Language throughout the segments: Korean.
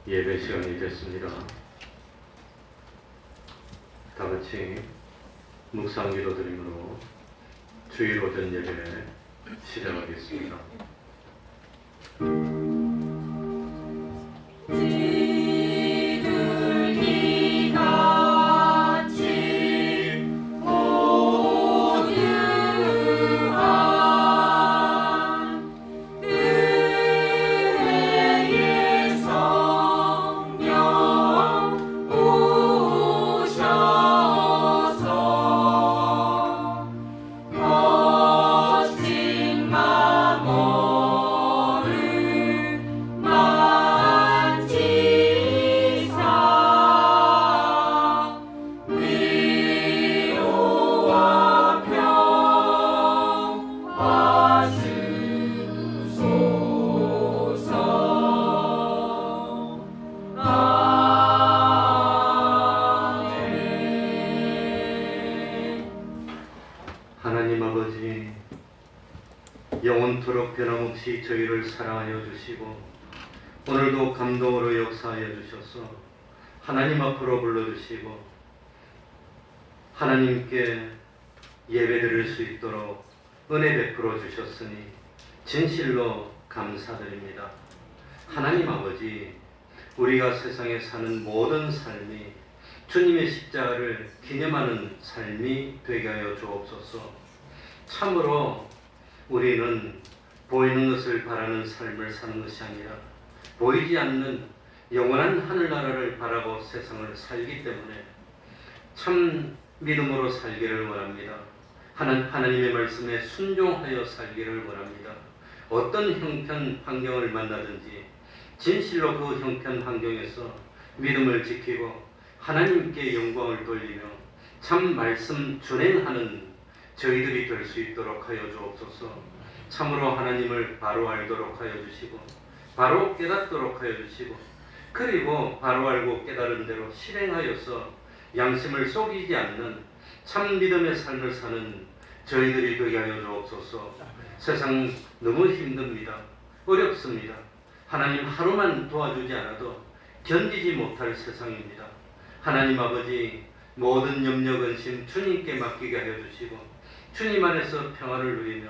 예배 시간이 됐습니다. 다 같이 묵상 기도드림으로 주일 오전 예배 시작하겠습니다. 하나님 아버지, 영원토록 변함없이 저희를 사랑하여 주시고 오늘도 감동으로 역사하여 주셔서 하나님 앞으로 불러주시고 하나님께 예배드릴 수 있도록 은혜 베풀어 주셨으니 진실로 감사드립니다. 하나님 아버지, 우리가 세상에 사는 모든 삶이 주님의 십자가를 기념하는 삶이 되게 하여 주옵소서. 참으로 우리는 보이는 것을 바라는 삶을 사는 것이 아니라 보이지 않는 영원한 하늘나라를 바라고 세상을 살기 때문에 참 믿음으로 살기를 원합니다. 하나님의 말씀에 순종하여 살기를 원합니다. 어떤 형편 환경을 만나든지 진실로 그 형편 환경에서 믿음을 지키고 하나님께 영광을 돌리며 참 말씀 준행하는 저희들이 될 수 있도록 하여 주옵소서. 참으로 하나님을 바로 알도록 하여 주시고 바로 깨닫도록 하여 주시고 그리고 바로 알고 깨달은 대로 실행하여서 양심을 속이지 않는 참 믿음의 삶을 사는 저희들이 되게 하여 주옵소서. 세상 너무 힘듭니다. 어렵습니다. 하나님 하루만 도와주지 않아도 견디지 못할 세상입니다. 하나님 아버지, 모든 염려 근심 주님께 맡기게 하여 주시고 주님 안에서 평화를 누리며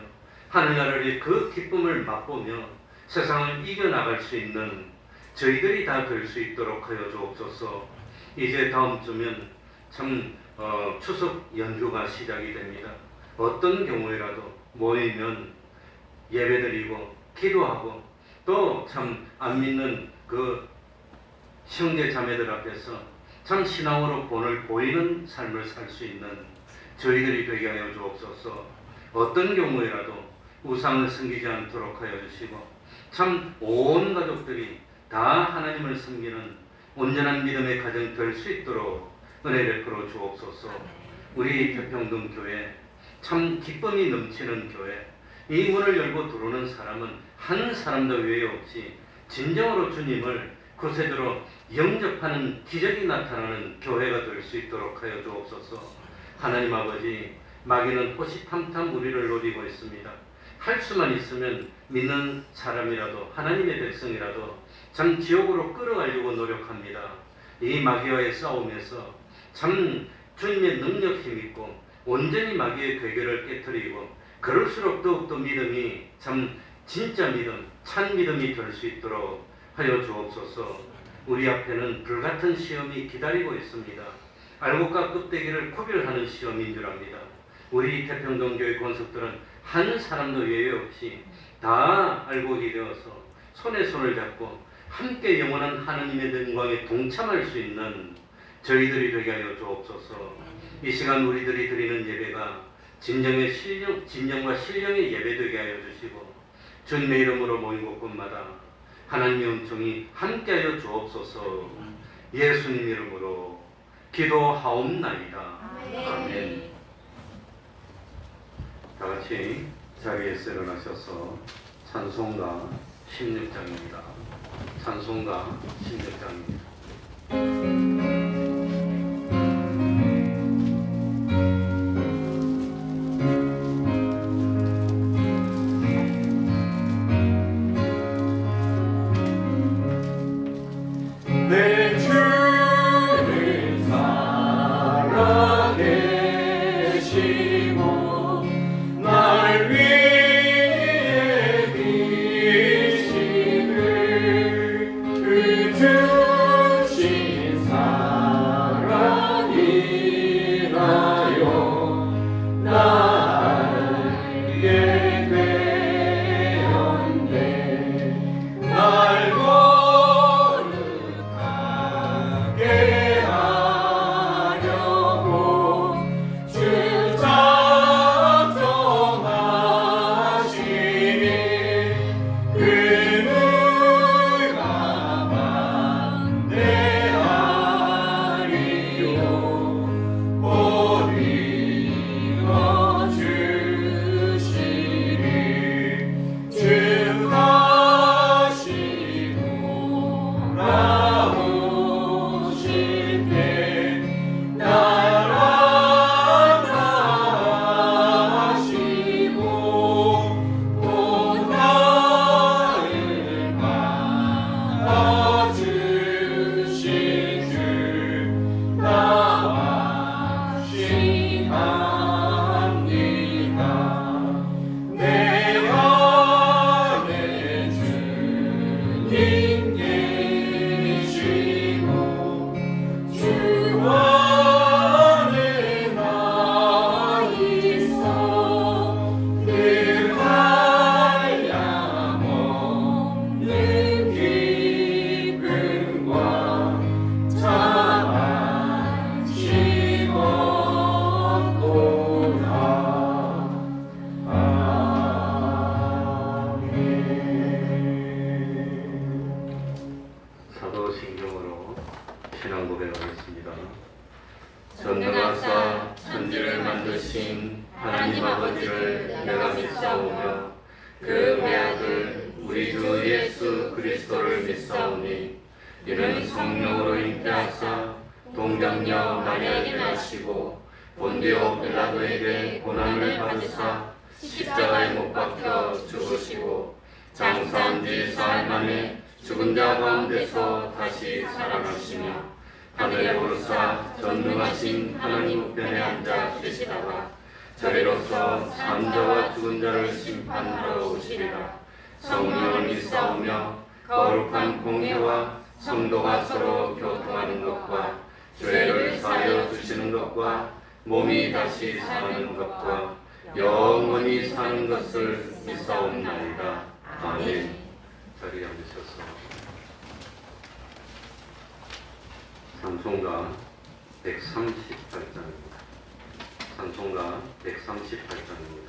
하늘나라의 그 기쁨을 맛보며 세상을 이겨나갈 수 있는 저희들이 다 될 수 있도록 하여 주옵소서. 이제 다음 주면 참 추석 연휴가 시작이 됩니다. 어떤 경우에라도 모이면 예배드리고 기도하고 또 참 안 믿는 그 형제 자매들 앞에서 참 신앙으로 본을 보이는 삶을 살 수 있는 저희들이 되게 하여 주옵소서. 어떤 경우에라도 우상을 섬기지 않도록 하여 주시고 참 온 가족들이 다 하나님을 섬기는 온전한 믿음의 가정 될 수 있도록 은혜 베풀어 주옵소서. 우리 태평동 교회 참 기쁨이 넘치는 교회, 이 문을 열고 들어오는 사람은 한 사람도 외에 없이 진정으로 주님을 구세주로 영접하는 기적이 나타나는 교회가 될 수 있도록 하여 주옵소서. 하나님 아버지, 마귀는 호시탐탐 우리를 노리고 있습니다. 할 수만 있으면 믿는 사람이라도 하나님의 백성이라도 참 지옥으로 끌어가려고 노력합니다. 이 마귀와의 싸움에서 참 주님의 능력 힘있고 온전히 마귀의 괴계를 깨뜨리고 그럴수록 더욱더 믿음이 참 진짜 믿음, 참 믿음이 될 수 있도록 하여 주옵소서. 우리 앞에는 불같은 시험이 기다리고 있습니다. 알곡과 껍데기를 구별하는 시험인 줄 압니다. 우리 태평동교회 권속들은 한 사람도 예외 없이 다 알곡이 되어서 손에 손을 잡고 함께 영원한 하나님의 영광에 동참할 수 있는 저희들이 되게 하여 주옵소서. 이 시간 우리들이 드리는 예배가 진정과 신령의 예배 되게 하여 주시고 주님의 이름으로 모인 곳곳마다 하나님의 은총이 함께하여 주옵소서. 예수님 이름으로 기도하옵나이다. 아멘. 다 같이 자리에서 일어나셔서 찬송가 16장입니다. 찬송가 16장입니다. 것을 내가 믿사오며 그 배악을 우리 주 예수 그리스도를 믿사오니 이는 성령으로 잉태하사 동정녀 마리아에게 나시고 본디오 빌라도에게 고난을 받으사 십자가에 못 박혀 죽으시고 장사한 지 사흘 만에 죽은 자 가운데서 다시 살아나시며 하늘에 오르사 전능하신 하나님 우편에 앉아 계시다가 저리로서 산 자와 죽은 자를 심판하러 오시리라. 성령을 믿사오며 거룩한 공회와 성도가 서로 교통하는 것과 죄를 사하여 주시는 것과 몸이 다시 사는 것과 영원히 사는 것을 믿사옵나이다. 아멘. 자리에 앉으셔서 찬송가 138장입니다. 찬송가 138장입니다.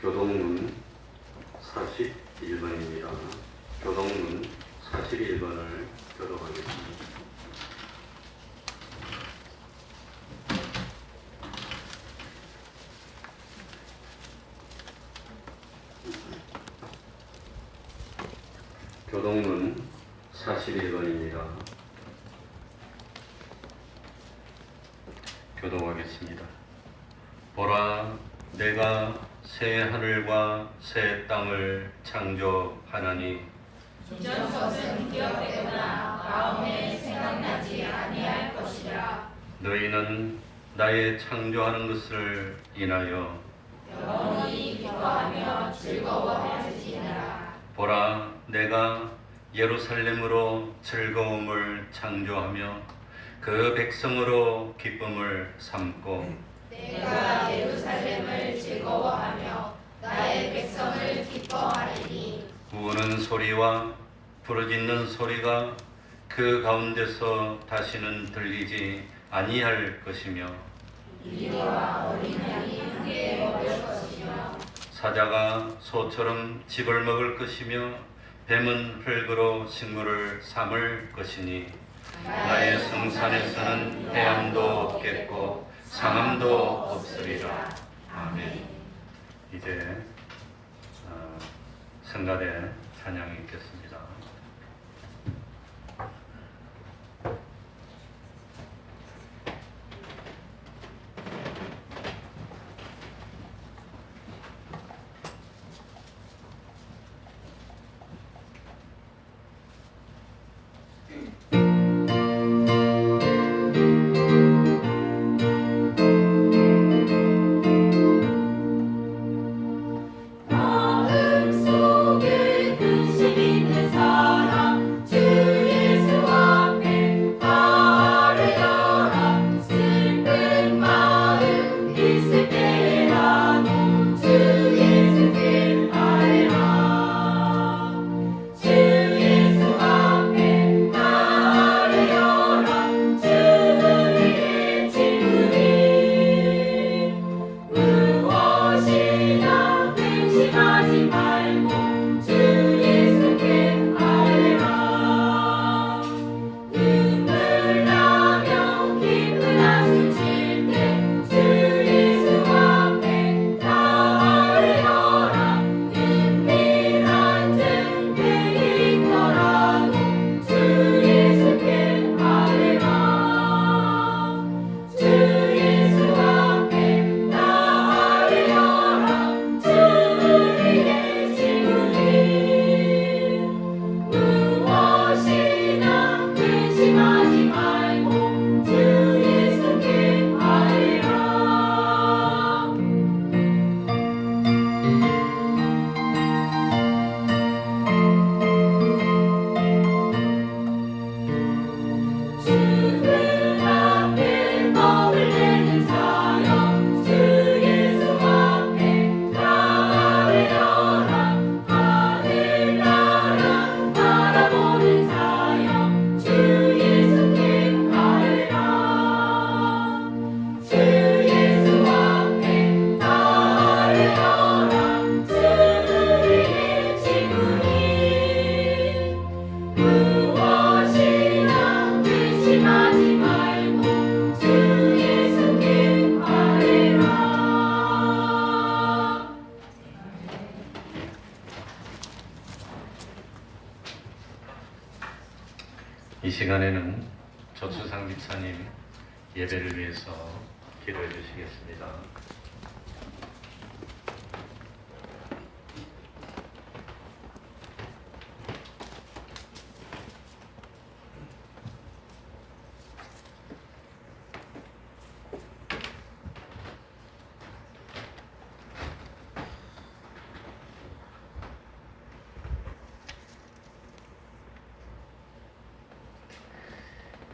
교동문 41번입니다. 교동문 41번을 교독하겠습니다. 교동문 41번입니다. 교독하겠습니다. 보라, 내가 새 하늘과 새 땅을 창조하나니 이전 것은 기억되거나 마음에 생각나지 아니할 것이라. 너희는 나의 창조하는 것을 인하여 영원히 기뻐하며 즐거워할지니라. 보라, 내가 예루살렘으로 즐거움을 창조하며 그 백성으로 기쁨을 삼고 내가 예루살렘을 즐거워하며 나의 백성을 기뻐하리니 우는 소리와 부르짖는 소리가 그 가운데서 다시는 들리지 아니할 것이며 이리와 어린 양이 함께 먹을 것이며 사자가 소처럼 짚을 먹을 것이며 뱀은 흙으로 식물을 삼을 것이니 나의 성산에서는 해함도 없겠고 상함도 없으리라. 아멘. 이제 성가대 찬양이 있겠습니다. 이 시간에는 조수상 집사님 예배를 위해서 기도해 주시겠습니다.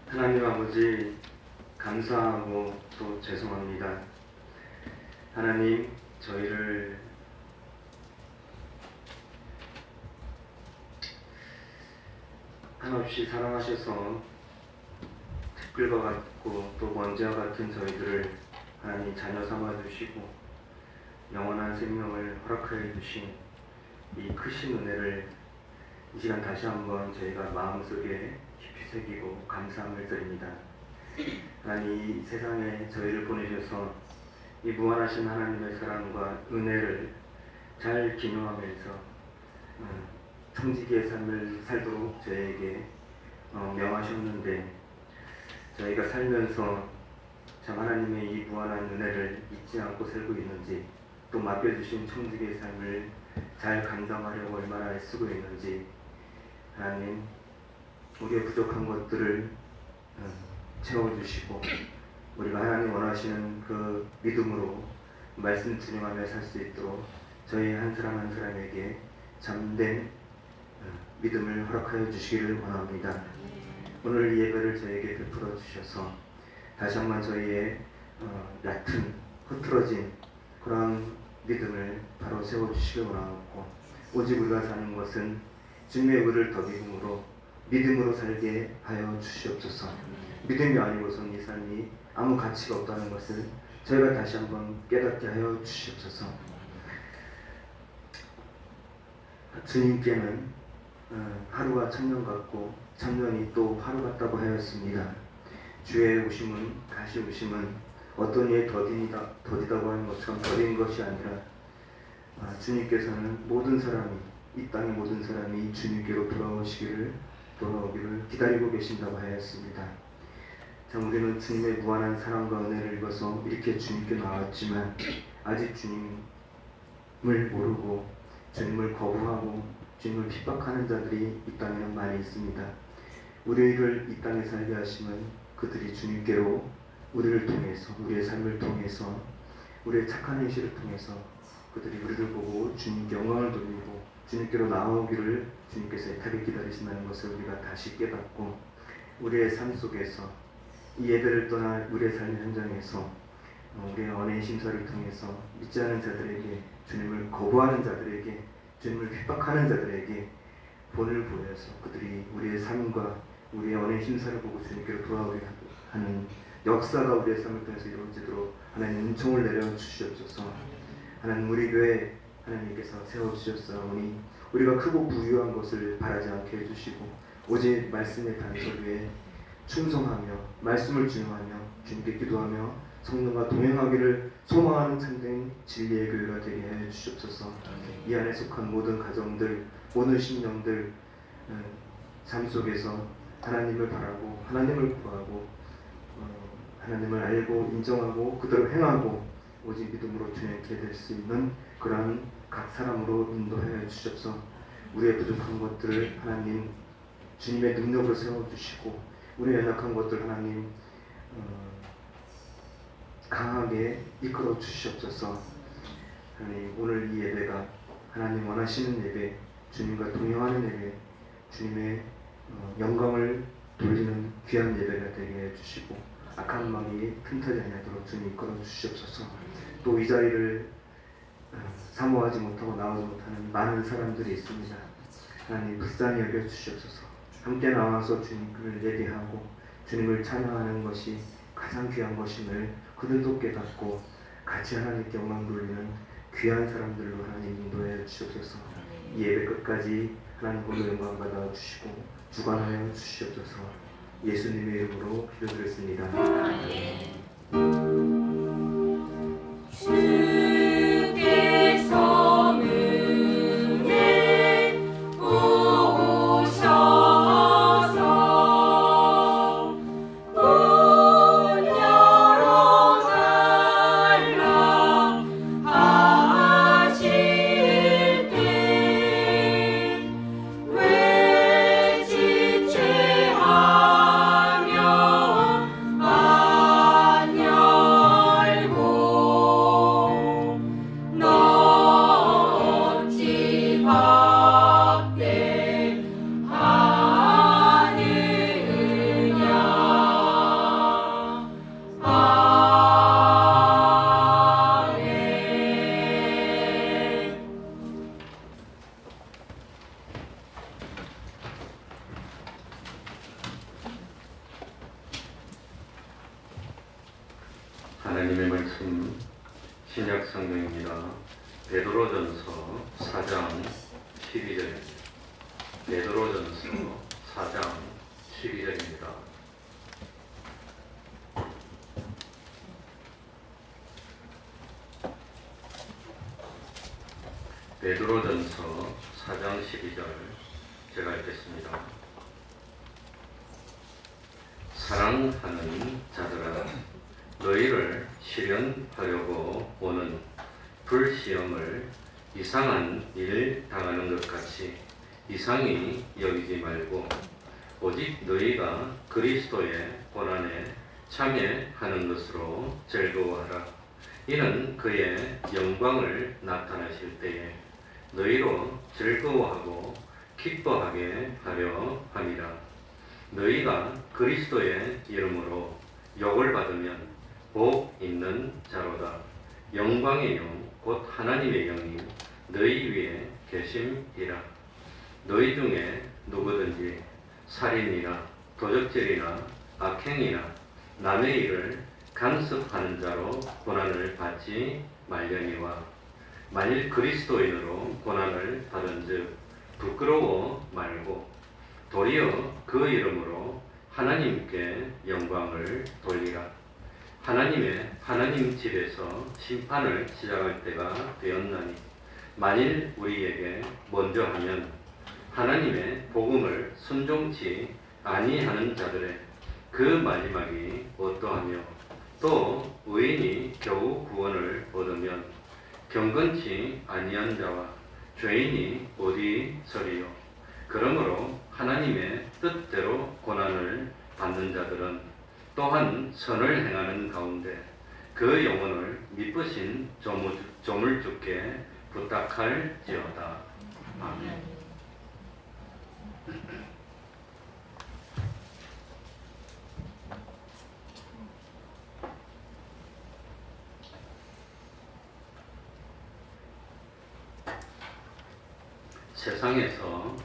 하나님 아버지, 감사하고 또 죄송합니다. 하나님, 저희를 한없이 사랑하셔서 댓글과 같고 또 먼지와 같은 저희들을 하나님 자녀 삼아 주시고 영원한 생명을 허락하여 주신 이 크신 은혜를 이 시간 다시 한번 저희가 마음속에 깊이 새기고 감사함을 드립니다. 하나님, 이 세상에 저희를 보내셔서 이 무한하신 하나님의 사랑과 은혜를 잘 기념하면서 청지기의 삶을 살도록 저희에게 명하셨는데, 저희가 살면서 참 하나님의 이 무한한 은혜를 잊지 않고 살고 있는지, 또 맡겨주신 청지기의 삶을 잘 감당하려고 얼마나 애쓰고 있는지, 하나님, 우리의 부족한 것들을 채워주시고 우리가 하나님 원하시는 그 믿음으로 말씀 준행하며 살 수 있도록 저희 한 사람 한 사람에게 참된 믿음을 허락하여 주시기를 원합니다. 오늘 이 예배를 저에게 베풀어 주셔서 다시 한번 저희의 얕은 흐트러진 그러한 믿음을 바로 세워주시길 원하고, 오직 우리가 사는 것은 주님의 의를 덕임으로 믿음으로 살게 하여 주시옵소서. 믿음이 아니고선 이 삶이 아무 가치가 없다는 것을 저희가 다시 한번 깨닫게 하여 주시옵소서. 주님께는 하루가 천년 같고 천년이 또 하루 같다고 하였습니다. 주의 오심은, 다시 오심은 어떤 이의 더디다고 하는 것처럼 더딘 것이 아니라 주님께서는 모든 사람이, 이 땅의 모든 사람이 주님께로 돌아오기를 기다리고 계신다고 하였습니다. 참, 우리는 주님의 무한한 사랑과 은혜를 입어서 이렇게 주님께 나왔지만 아직 주님을 모르고 주님을 거부하고 주님을 핍박하는 자들이 이 땅에는 많이 있습니다. 우리를 이 땅에 살게 하시면 그들이 주님께로 우리를 통해서, 우리의 삶을 통해서, 우리의 착한 행실을 통해서 그들이 우리를 보고 주님께 영광을 돌리고 주님께로 나오기를 주님께서 애타게 기다리신다는 것을 우리가 다시 깨닫고, 우리의 삶 속에서 이 예배를 떠나 우리의 삶의 현장에서 우리의 언의 심사를 통해서 믿지 않은 자들에게, 주님을 거부하는 자들에게, 주님을 핍박하는 자들에게 본을 보여서 그들이 우리의 삶과 우리의 언의 심사를 보고 주님께로 돌아오게 하는 역사가 우리의 삶을 통해서 이루어지도록 하나님 은총을 내려주시옵소서. 하나님, 우리 교회 하나님께서 세워주셨사오니 우리가 크고 부유한 것을 바라지 않게 해주시고 오직 말씀의 단설 위에 충성하며 말씀을 준행하며 주님께 기도하며 성령과 동행하기를 소망하는 참된 진리의 교회가 되게 해 주시옵소서. 이 안에 속한 모든 가정들, 모든 심령들 삶 속에서 하나님을 바라고 하나님을 구하고 하나님을 알고 인정하고 그대로 행하고 오직 믿음으로 주님께 될 수 있는 그러한 각 사람으로 인도하여 주시옵소서. 우리의 부족한 것들을 하나님 주님의 능력으로 세워주시고 우리의 연약한 것들 하나님 강하게 이끌어 주시옵소서. 하나님, 오늘 이 예배가 하나님 원하시는 예배, 주님과 동행하는 예배, 주님의 영광을 돌리는 귀한 예배가 되게 해주시고 악한 마음이 틈타지 아니하도록 주님 이끌어 주시옵소서. 또 이 자리를 사모하지 못하고 나오지 못하는 많은 사람들이 있습니다. 하나님, 불쌍히 여겨 주시옵소서. 함께 나와서 주님을 예배하고 주님을 찬양하는 것이 가장 귀한 것임을 그들도 깨닫고 같이 하나님께 영광 돌리는 귀한 사람들로 하나님 인도해 주시옵소서. 이 예배 끝까지 하나님 홀로 영광 받아 주시고 주관하여 주시옵소서. 예수님의 이름으로 기도드렸습니다. 주께서 문에 오셔서 하나님의 말씀 신약 성경입니다. 베드로전서 4장 12절입니다. 베드로전서 4장 12절입니다. 베드로전서 4장 12절 제가 읽겠습니다. 사랑하는 자들아, 너희를 시련하려고 오는 불시험을 이상한 일 당하는 것 같이 이상히 여기지 말고 오직 너희가 그리스도의 고난에 참여하는 것으로 즐거워하라. 이는 그의 영광을 나타내실 때에 너희로 즐거워하고 기뻐하게 하려 함이라. 너희가 그리스도의 이름으로 욕을 받으면 복 있는 자로다. 영광의 영 곧 하나님의 영이 너희 위에 계심이라. 너희 중에 누구든지 살인이나 도적질이나 악행이나 남의 일을 간섭하는 자로 고난을 받지 말려니와 만일 그리스도인으로 고난을 받은즉 부끄러워 말고 도리어 그 이름으로 하나님께 영광을 돌리라. 하나님 집에서 심판을 시작할 때가 되었나니 만일 우리에게 먼저 하면 하나님의 복음을 순종치 아니하는 자들의 그 마지막이 어떠하며 또 의인이 겨우 구원을 얻으면 경건치 아니한 자와 죄인이 어디 서리요. 그러므로 하나님의 뜻대로 고난을 받는 자들은 또한 선을 행하는 가운데 그 영혼을 미쁘신 조물주께 부탁할지어다. 아멘. 세상에서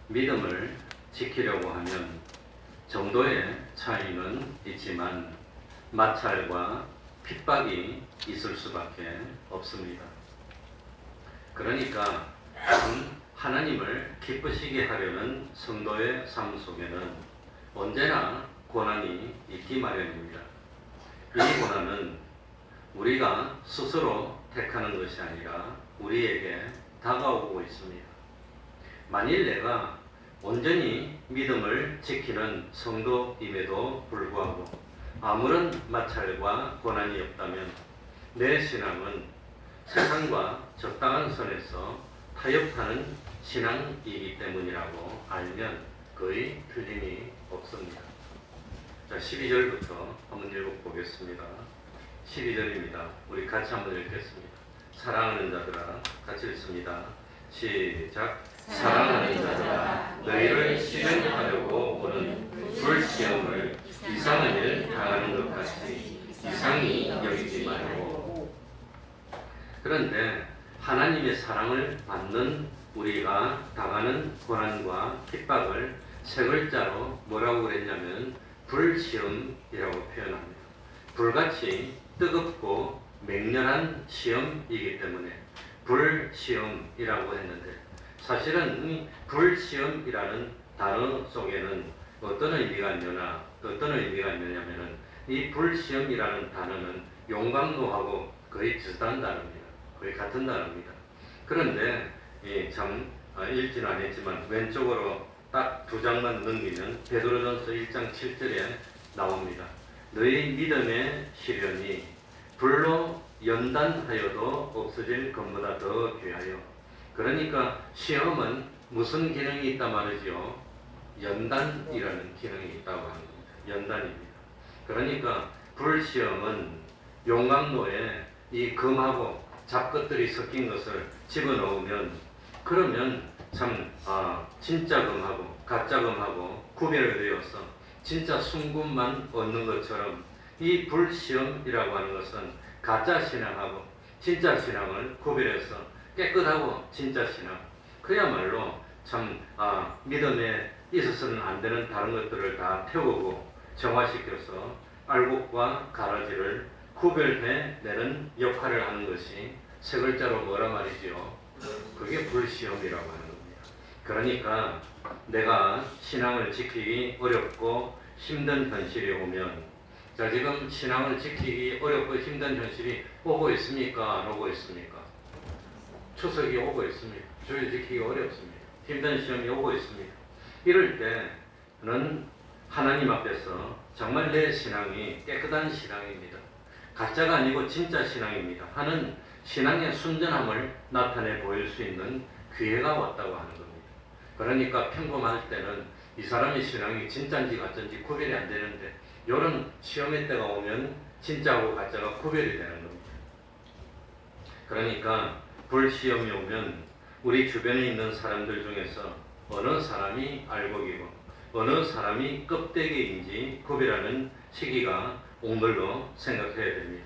믿음을 지키려고 하면 정도의 차이는 있지만 마찰과 핍박이 있을 수밖에 없습니다. 그러니까 하나님을 기쁘시게 하려는 성도의 삶 속에는 언제나 고난이 있기 마련입니다. 이 고난은 우리가 스스로 택하는 것이 아니라 우리에게 다가오고 있습니다. 만일 내가 온전히 믿음을 지키는 성도임에도 불구하고 아무런 마찰과 고난이 없다면 내 신앙은 세상과 적당한 선에서 타협하는 신앙이기 때문이라고 알면 거의 틀림이 없습니다. 자, 12절부터 한번 읽어보겠습니다. 12절입니다. 우리 같이 한번 읽겠습니다. 사랑하는 자들아, 같이 읽습니다. 시작. 사랑하는 자들아, 너희를 시련하려고 오는 불시험을 이상한 일 당하는 것 같이 이상히 여기지 말고. 그런데 하나님의 사랑을 받는 우리가 당하는 고난과 핍박을 세 글자로 뭐라고 그랬냐면 불시험이라고 표현합니다. 불같이 뜨겁고 맹렬한 시험이기 때문에 불시험이라고 했는데 사실은 이 불시험이라는 단어 속에는 어떤 의미가 있느냐면은 이 불시험이라는 단어는 용광로하고 거의 비슷한 단어입니다. 거의 같은 단어입니다. 그런데 참 읽지는 않았지만 왼쪽으로 딱 두 장만 넘기면 베드로전서 1장 7절에 나옵니다. 너희 믿음의 시련이 불로 연단하여도 없어질 것보다 더 귀하여. 그러니까 시험은 무슨 기능이 있단 말이죠? 연단이라는 기능이 있다고 하는 겁니다. 연단입니다. 그러니까 불시험은 용광로에 이 금하고 잡것들이 섞인 것을 집어넣으면 그러면 참 진짜 금하고 가짜 금하고 구별되어서 진짜 순금만 얻는 것처럼 이 불시험이라고 하는 것은 가짜 신앙하고 진짜 신앙을 구별해서 깨끗하고 진짜 신앙, 그야말로 참 믿음에 있어서는 안 되는 다른 것들을 다 태우고 정화시켜서 알곡과 가라지를 구별해내는 역할을 하는 것이 세 글자로 뭐라 말이지요? 그게 불시험이라고 하는 겁니다. 그러니까 내가 신앙을 지키기 어렵고 힘든 현실이 오면, 자, 지금 신앙을 지키기 어렵고 힘든 현실이 오고 있습니까? 안 오고 있습니까? 추석이 오고 있습니다. 주일 지키기 어렵습니다. 힘든 시험이 오고 있습니다. 이럴 때는 하나님 앞에서 정말 내 신앙이 깨끗한 신앙입니다. 가짜가 아니고 진짜 신앙입니다 하는 신앙의 순전함을 나타내 보일 수 있는 기회가 왔다고 하는 겁니다. 그러니까 평범할 때는 이 사람의 신앙이 진짜인지 가짜인지 구별이 안 되는데, 이런 시험의 때가 오면 진짜하고 가짜가 구별이 되는 겁니다. 그러니까 불시험이 오면 우리 주변에 있는 사람들 중에서 어느 사람이 알곡이고 어느 사람이 껍데기인지 구별하는 시기가 온 걸로 생각해야 됩니다.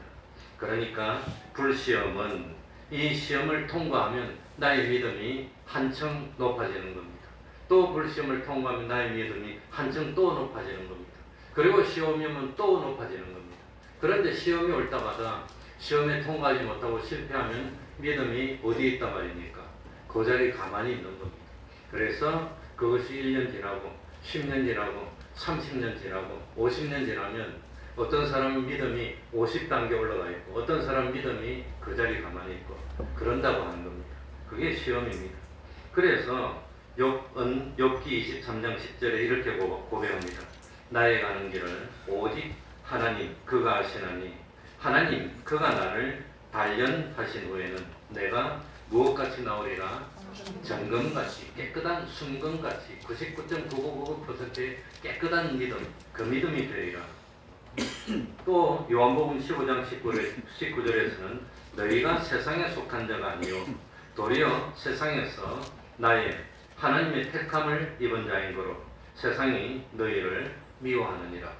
그러니까 불시험은 이 시험을 통과하면 나의 믿음이 한층 높아지는 겁니다. 또 불시험을 통과하면 나의 믿음이 한층 또 높아지는 겁니다. 그리고 시험이 오면 또 높아지는 겁니다. 그런데 시험이 올 때마다 시험에 통과하지 못하고 실패하면 믿음이 어디 있단 말입니까? 그 자리에 가만히 있는 겁니다. 그래서 그것이 1년 지나고 10년 지나고 30년 지나고 50년 지나면 어떤 사람은 믿음이 50단계 올라가 있고 어떤 사람은 믿음이 그 자리에 가만히 있고 그런다고 하는 겁니다. 그게 시험입니다. 그래서 욥기 23장 10절에 이렇게 고백합니다. 나의 가는 길을 오직 하나님 그가 아시나니 하나님 그가 나를 단련하신 후에는 내가 무엇같이 나오리라? 정금같이 깨끗한 순금같이 99.9999%의 깨끗한 믿음, 그 믿음이 되리라. 또 요한복음 15장 19절에서는 너희가 세상에 속한 자가 아니요 도리어 세상에서 나의 하나님의 택함을 입은 자인 거로 세상이 너희를 미워하느니라.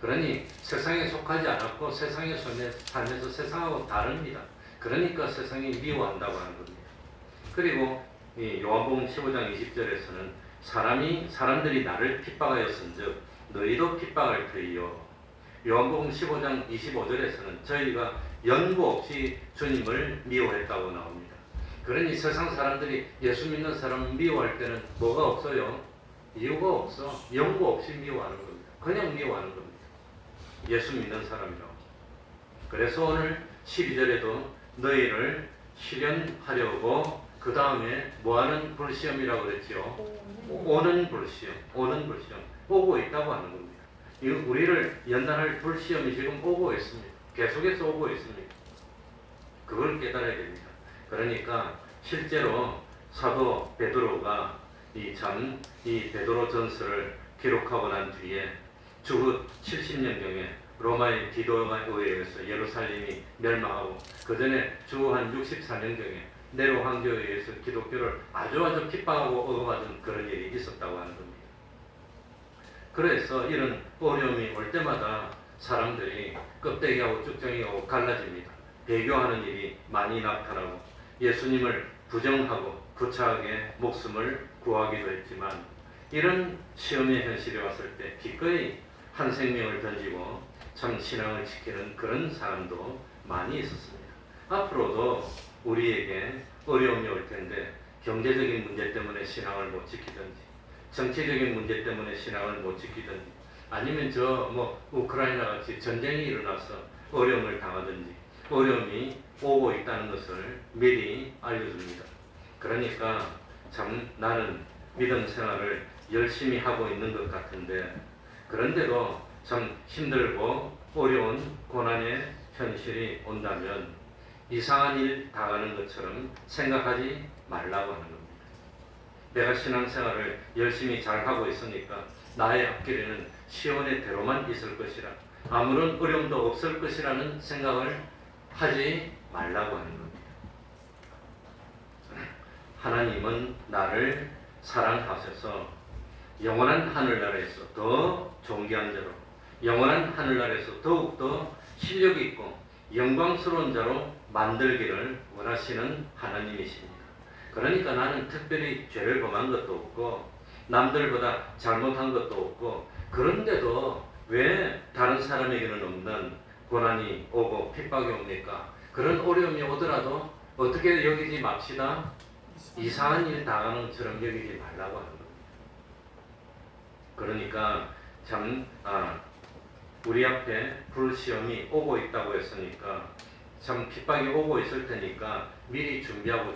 그러니 세상에 속하지 않았고 세상에 살면서 세상하고 다릅니다. 그러니까 세상이 미워한다고 하는 겁니다. 그리고 이 요한복음 15장 20절에서는 사람들이 나를 핍박하였은즉 너희도 핍박할 터이요. 요한복음 15장 25절에서는 저희가 연구 없이 주님을 미워했다고 나옵니다. 그러니 세상 사람들이 예수 믿는 사람을 미워할 때는 뭐가 없어요? 이유가 없어. 연구 없이 미워하는 겁니다. 그냥 미워하는 겁니다. 예수 믿는 사람이라고. 그래서 오늘 12절에도 너희를 시련하려고 그 다음에 뭐하는 불시험이라고 그랬죠? 오는 불시험, 오는 불시험. 오고 있다고 하는 겁니다. 우리를 연단할 불시험이 지금 오고 있습니다. 계속해서 오고 있습니다. 그걸 깨달아야 됩니다. 그러니까 실제로 사도 베드로가 이 베드로 전서를 기록하고 난 뒤에 주후 70년경에 로마의 디도에 의해서 예루살렘이 멸망하고 그 전에 주후 한 64년경에 네로 황제에 의해서 기독교를 아주 핍박하고 억압하던 그런 일이 있었다고 하는 겁니다. 그래서 이런 어려움이 올 때마다 사람들이 껍데기하고 쭉정이하고 갈라집니다. 배교하는 일이 많이 나타나고 예수님을 부정하고 구차하게 목숨을 구하기도 했지만 이런 시험의 현실이 왔을 때 기꺼이 한 생명을 던지고 참 신앙을 지키는 그런 사람도 많이 있었습니다. 앞으로도 우리에게 어려움이 올 텐데 경제적인 문제 때문에 신앙을 못 지키든지 정치적인 문제 때문에 신앙을 못 지키든지 아니면 우크라이나 같이 전쟁이 일어나서 어려움을 당하든지 어려움이 오고 있다는 것을 미리 알려줍니다. 그러니까 참 나는 믿음 생활을 열심히 하고 있는 것 같은데 그런데도 참 힘들고 어려운 고난의 현실이 온다면 이상한 일 당하는 것처럼 생각하지 말라고 하는 겁니다. 내가 신앙생활을 열심히 잘 하고 있으니까 나의 앞길에는 시온의 대로만 있을 것이라 아무런 어려움도 없을 것이라는 생각을 하지 말라고 하는 겁니다. 하나님은 나를 사랑하셔서 영원한 하늘나라에서 더 존귀한 자로 영원한 하늘나라에서 더욱더 실력 있고 영광스러운 자로 만들기를 원하시는 하나님이십니다. 그러니까 나는 특별히 죄를 범한 것도 없고 남들보다 잘못한 것도 없고 그런데도 왜 다른 사람에게는 없는 고난이 오고 핍박이 옵니까? 그런 어려움이 오더라도 어떻게 여기지 맙시다. 이상한 일 당하는 것처럼 여기지 말라고 하는 겁니다. 그러니까 참 우리 앞에 불시험이 오고 있다고 했으니까 참 핍박이 오고 있을 테니까 미리 준비하고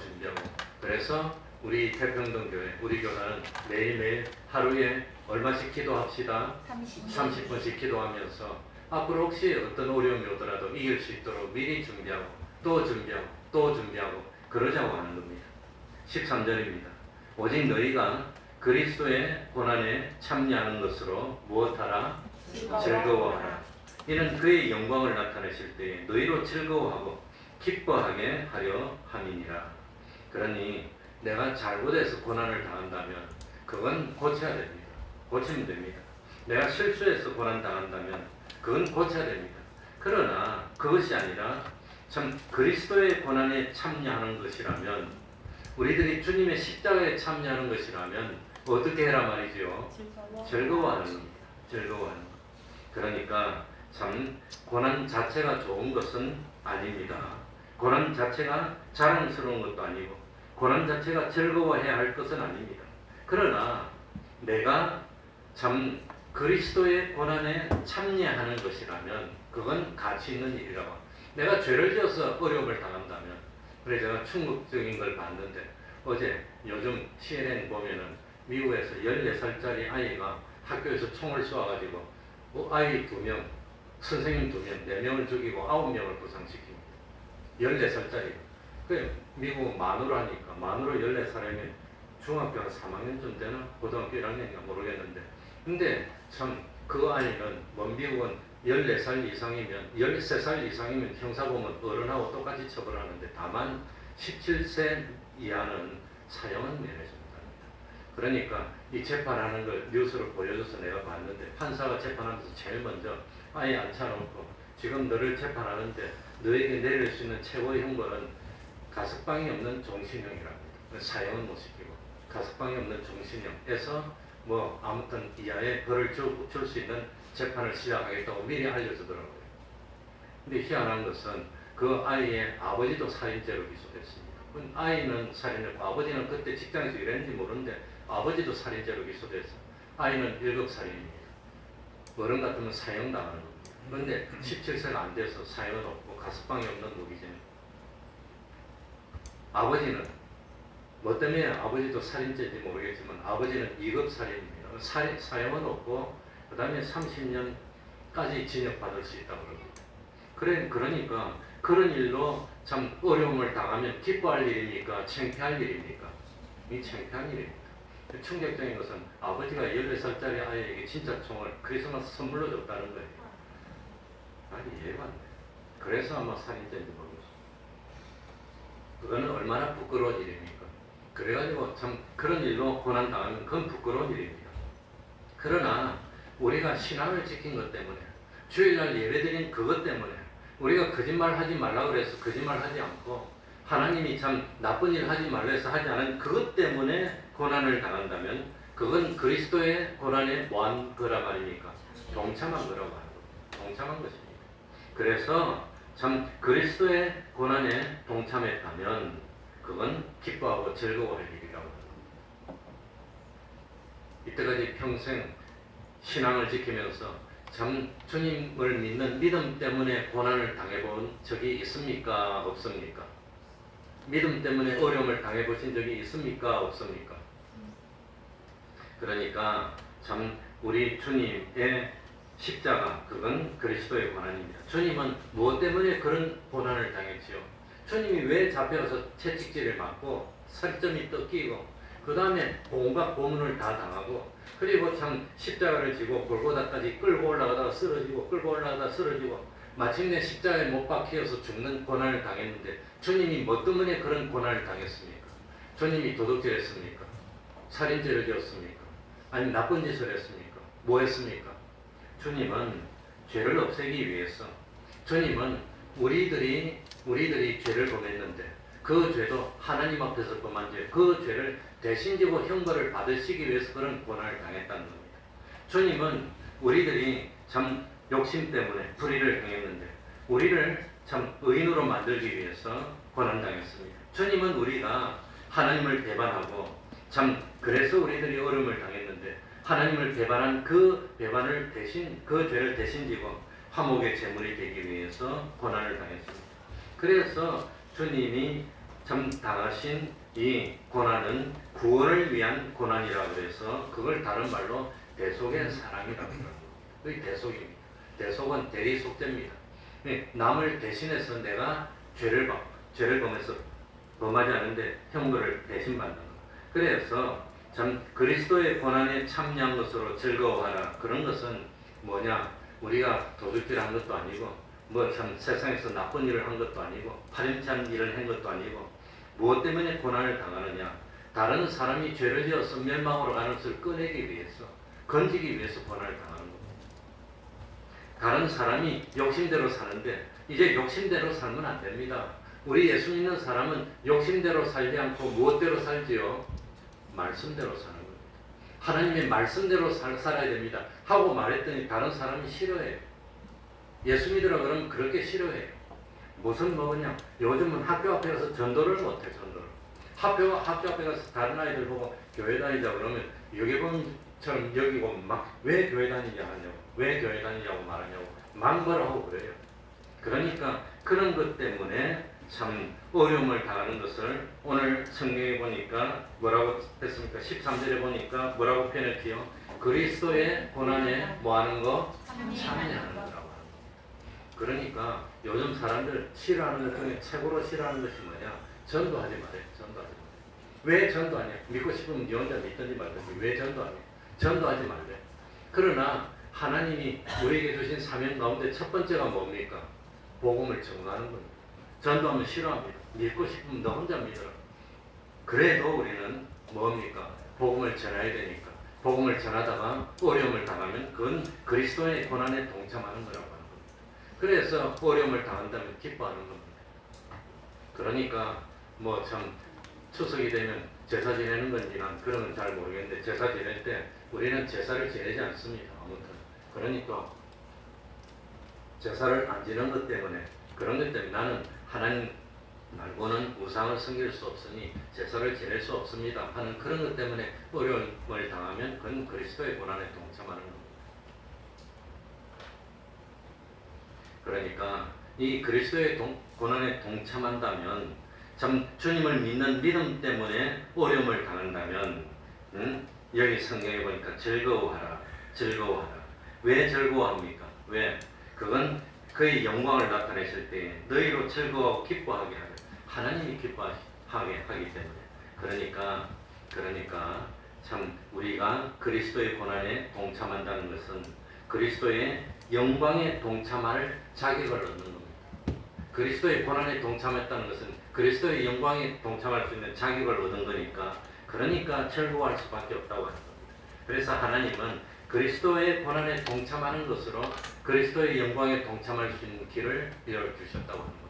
그래서 우리 태평동교회 우리 교단은 매일매일 하루에 얼마씩 기도합시다. 30분씩 기도하면서 앞으로 혹시 어떤 어려움이 오더라도 이길 수 있도록 미리 준비하고 또 준비하고 그러자고 하는 겁니다. 13절입니다. 오직 너희가 그리스도의 고난에 참여하는 것으로 무엇하라? 즐거워하라. 이는 그의 영광을 나타내실 때에 너희로 즐거워하고 기뻐하게 하려 함이니라. 그러니 내가 잘못해서 고난을 당한다면 그건 고쳐야 됩니다. 고치면 됩니다. 내가 실수해서 고난 당한다면 그건 고쳐야 됩니다. 그러나 그것이 아니라 참 그리스도의 고난에 참여하는 것이라면 우리들이 주님의 십자가에 참여하는 것이라면 어떻게 해라 말이지요? 즐거워하는 겁니다. 즐거워하는 것. 그러니까 참 고난 자체가 좋은 것은 아닙니다. 고난 자체가 자랑스러운 것도 아니고 고난 자체가 즐거워해야 할 것은 아닙니다. 그러나 내가 참 그리스도의 고난에 참여하는 것이라면 그건 가치 있는 일이라고. 내가 죄를 지어서 어려움을 당한다면 그래 제가 충격적인 걸 봤는데 어제 요즘 CNN 보면은 미국에서 14살짜리 아이가 학교에서 총을 쏘아가지고 아이 2명, 선생님 2명, 4명을 죽이고 9명을 부상시킵니다. 14살짜리. 그 미국 만으로 하니까 만으로 14살이면 중학교 한 3학년쯤 되나? 고등학교 1학년인가 모르겠는데 근데 참 그 아이는 미국은 14살 이상이면 13살 이상이면 형사보면 어른하고 똑같이 처벌하는데 다만 17세 이하는 사형은免해줍니다. 그러니까 이 재판하는 걸 뉴스로 보여줘서 내가 봤는데 판사가 재판하면서 제일 먼저 아예 앉혀놓고 지금 너를 재판하는데 너에게 내릴 수 있는 최고의 형벌은 가석방이 없는 종신형이랍니다. 사형은 못 시키고 가석방이 없는 종신형에서 아무튼 이하의 벌을 줄 수 있는 재판을 시작하겠다고 미리 알려주더라고요. 근데 희한한 것은 그 아이의 아버지도 살인죄로 기소됐습니다. 아이는 살인했고 아버지는 그때 직장에서 일했는지 모르는데 아버지도 살인죄로 기소돼서 아이는 1급 살인입니다. 어른 같으면 사형당하는 겁니다. 그런데 17세가 안 돼서 사형은 없고 가석방이 없는 무기징. 아버지는 뭐 때문에 아버지도 살인죄인지 모르겠지만 아버지는 2급 살인입니다. 사형은 없고 그 다음에 30년까지 징역받을 수 있다고 그럽니다. 그러니까 그런 일로 참 어려움을 당하면 기뻐할 일입니까? 창피할 일입니까? 이 창피한 일입니다. 충격적인 것은 아버지가 14살짜리 아이에게 진짜 총을 크리스마스 선물로 줬다는 거예요. 아니 이해가 안 돼요. 그래서 아마 살인죄인지 모르겠어요. 그거는 얼마나 부끄러운 일입니까? 그래가지고 참 그런 일로 고난당하면 그건 부끄러운 일입니다. 그러나 우리가 신앙을 지킨 것 때문에 주일날 예배드린 그것 때문에 우리가 거짓말 하지 말라고 그래서 거짓말 하지 않고 하나님이 참 나쁜 일 하지 말라 해서 하지 않은 그것 때문에 고난을 당한다면 그건 그리스도의 고난에 뭐한 거라 말입니까? 동참한 거라고 하는 겁니다. 동참한 것입니다. 그래서 참 그리스도의 고난에 동참했다면 그건 기뻐하고 즐거워할 일이라고 합니다. 이때까지 평생 신앙을 지키면서 참 주님을 믿는 믿음 때문에 고난을 당해본 적이 있습니까? 없습니까? 믿음 때문에 어려움을 당해보신 적이 있습니까? 없습니까? 그러니까 참 우리 주님의 십자가 그건 그리스도의 고난입니다. 주님은 무엇 때문에 그런 고난을 당했지요? 주님이 왜 잡혀서 채찍질을 맞고 살점이 뜯기고 그 다음에 온갖 고문을 다 당하고 그리고 참 십자가를 지고 골고다까지 끌고 올라가다가 쓰러지고 끌고 올라가다가 쓰러지고 마침내 십자가에 못 박혀서 죽는 고난을 당했는데 주님이 뭐 때문에 그런 고난을 당했습니까? 주님이 도둑질했습니까? 살인죄를 지었습니까? 아니 나쁜 짓을 했습니까? 뭐 했습니까? 주님은 죄를 없애기 위해서 주님은 우리들이 죄를 범했는데 그 죄도 하나님 앞에서 범한 죄, 그 죄를 대신 지고 형벌을 받으시기 위해서 그런 고난을 당했다는 겁니다. 주님은 우리들이 참 욕심 때문에 불의를 행했는데 우리를 참 의인으로 만들기 위해서 고난당했습니다. 주님은 우리가 하나님을 배반하고 참 그래서 우리들이 어려움을 당했는데 하나님을 배반한 그 배반을 대신 그 죄를 대신 지고 화목의 제물이 되기 위해서 고난을 당했습니다. 그래서 주님이 참 당하신 이 고난은 구원을 위한 고난이라고 해서 그걸 다른 말로 대속의 사랑이라고 합니다. 그게 대속입니다. 대속은 대리속죄입니다. 남을 대신해서 내가 죄를 범해서 범하지 않은데 형벌을 대신 받는 것. 그래서 참 그리스도의 고난에 참여한 것으로 즐거워하라. 그런 것은 뭐냐? 우리가 도둑질 한 것도 아니고 뭐 참 세상에서 나쁜 일을 한 것도 아니고 파렴치한 일을 한 것도 아니고 무엇 때문에 고난을 당하느냐? 다른 사람이 죄를 지어서 멸망으로 가는 것을 꺼내기 위해서 건지기 위해서 고난을 당하는 겁니다. 다른 사람이 욕심대로 사는데 이제 욕심대로 살면 안 됩니다. 우리 예수 믿는 사람은 욕심대로 살지 않고 무엇대로 살지요? 말씀대로 사는 겁니다. 하나님의 말씀대로 살아야 됩니다. 하고 말했더니 다른 사람이 싫어해요. 예수 믿으라 그러면 그렇게 싫어해요. 무슨 뭐냐? 요즘은 학교 앞에 가서 전도를 못해. 전도를. 학교 앞에 가서 다른 아이들 보고 교회 다니자 그러면 유괴범처럼 여기고 막 왜 교회 다니냐 하냐고, 왜 교회 다니냐고 말하냐고 막 뭐라 하고 그래요. 그러니까 그런 것 때문에 참 어려움을 당하는 것을 오늘 성경에 보니까 뭐라고 했습니까? 13절에 보니까 뭐라고 표현했지요? 그리스도의 고난에 뭐하는 거? 참여하는 거라고 하는 거. 그러니까 요즘 사람들 싫어하는 것 중에 최고로 싫어하는 것이 뭐냐? 전도하지 말아요. 전도하지 말아요. 왜 전도하냐? 믿고 싶으면 네 혼자 믿든지 말든지 왜 전도하냐? 전도하지 말래. 그러나 하나님이 우리에게 주신 사명 가운데 첫 번째가 뭡니까? 복음을 전하는 겁니다. 전도하면 싫어합니다. 믿고 싶으면 너 혼자 믿어라. 그래도 우리는 뭡니까? 복음을 전해야 되니까. 복음을 전하다가 어려움을 당하면 그건 그리스도의 고난에 동참하는 거라고 하는 겁니다. 그래서 어려움을 당한다면 기뻐하는 겁니다. 그러니까 뭐 참 추석이 되면 제사 지내는 건지 난 그런 건 잘 모르겠는데 제사 지낼 때 우리는 제사를 지내지 않습니다. 아무튼 그러니까 제사를 안 지는 것 때문에 그런 것 때문에 나는 하나님 말고는 우상을 섬길 수 없으니 제사를 지낼 수 없습니다 하는 그런 것 때문에 어려움을 당하면 그건 그리스도의 고난에 동참하는 겁니다. 그러니까 이 그리스도의 고난에 동참한다면 참 주님을 믿는 믿음 때문에 어려움을 당한다면 여기 성경에 보니까 즐거워하라. 즐거워하라. 왜 즐거워합니까? 왜? 그건 그의 영광을 나타내실 때 너희로 즐거워하고 기뻐하게 하려. 하나님이 기뻐하게 하기 때문에. 그러니까 참 우리가 그리스도의 고난에 동참한다는 것은 그리스도의 영광에 동참할 자격을 얻는 겁니다. 그리스도의 고난에 동참했다는 것은 그리스도의 영광에 동참할 수 있는 자격을 얻은 거니까 그러니까 즐거워할 수밖에 없다고 하는 겁니다. 그래서 하나님은 그리스도의 고난에 동참하는 것으로 그리스도의 영광에 동참할 수 있는 길을 열어주셨다고 하는 겁니다.